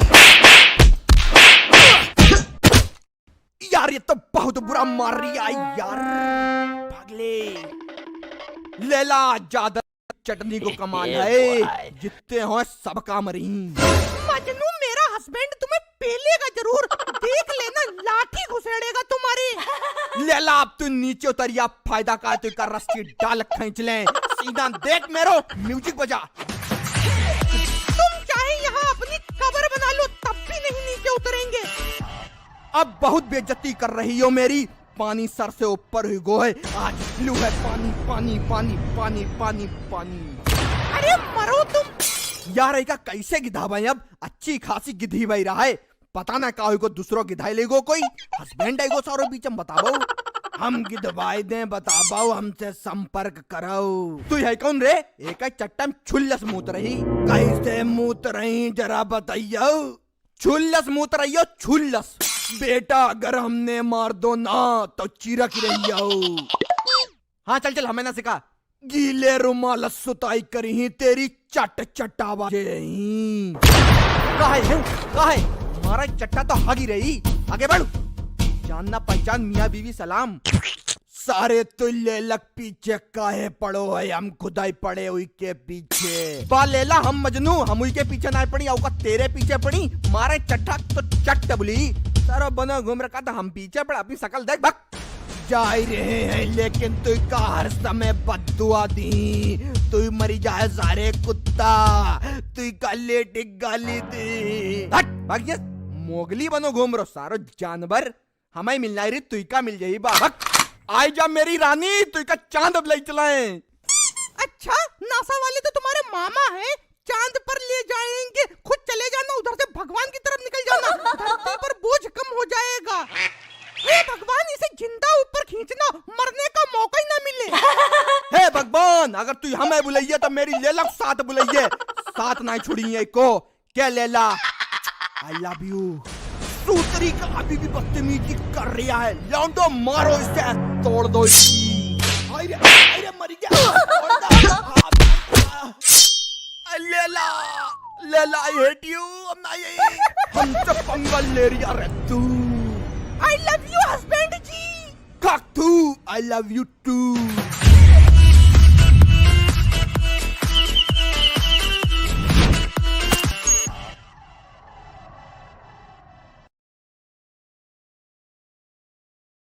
यार ये तो बहुत बुरा मार रही है यार। भागले लैला ज्यादा चटनी को कमाल है, जितने हो सबका मरी। मजनू मेरा हस्बैंड तुम्हें पेलेगा जरूर, देख लेना लाठी घुसेड़ेगा तुम्हारी। लैला अब तू नीचे उतरिया, फायदा का तू कर रस्सी डाल खींच ले। सीधा देख मेरो म्यूजिक बजा। तुम चाहे यहाँ अपनी कब्र बना लो तब भी नहीं नीचे उतरेंगे। अब बहुत बेइज्जती कर रही हो मेरी। पानी सर से ऊपर हुई गो है, आज ब्लू है पानी पानी पानी पानी पानी पानी। अरे मरो तुम। यार ऐका कैसे गिधा भाई, अब अच्छी खासी गिधी भाई रहा है। पता ना का को दूसरो गिधाई लेगो कोई हस्बैंड है गो सारो बीच में बताबो। हम गिधवाई दे बताबो, हमसे संपर्क करो। तू है कौन रे? एक चट्टा में छुल्लस मूत रही, कैसे मूत रही जरा बताइयो। छुल्लस मूत रही हो छुल्लस। बेटा अगर हमने मार दो ना तो चिरक रही हो। हाँ चल चल, हमें ना सिखा। गीले रुमाल सुताई करी ही तेरी चट चटावा काहे हमारा चट्टा तो हगी रही। आगे बढ़, जानना पहचान मियाँ बीवी सलाम। सारे तुल्ले लग पीछे काहे पड़ो है, हम खुदाई पड़े हुई के पीछे। बा लेला हम मजनू, हम हुई के पीछे ना पड़ी, औका तेरे पीछे पड़ी। मारे चट्टा तो चट बुली सारा बना घूम रखा था, हम पीछे पड़ा। अपनी शकल देख भक जा ही रहे हैं, लेकिन तू का हर समय बद्दुआ दी। तू मरी जाए सारे कुत्ता, तू का लेटी गाली दी। हट भाग, मोगली बनो घूम रो सारो जानवर। हमें मिलना रही तू का मिल जाई बा। आई जा मेरी रानी, तू का चांद अब ले चलाए। अच्छा नासा वाले तो तुम्हारे मामा है, चांद पर ले जाएंगे, खुद चले जाना उधर से, भगवान की तरफ निकल जाना, धरती पर बोझ कम हो जाएगा। हे भगवान, इसे जिंदा ऊपर खींचना, मरने का मौका ही ना मिले। हे भगवान, अगर तू हमें बुलाइए तो मेरी लेला साथ बुलाइए, साथ ना छोड़िए को। क्या लेला, आई लव यू। सूतरी का अभी भी बदतमीजी कर रहा है, लौंडो मारो इसे, तोड़ दो इसकी। अरे मर गया। लेला लेला आई हेट यू। हम तो पंगल ले रही है तू। I love you husband ji. काकू आई लव यू टू।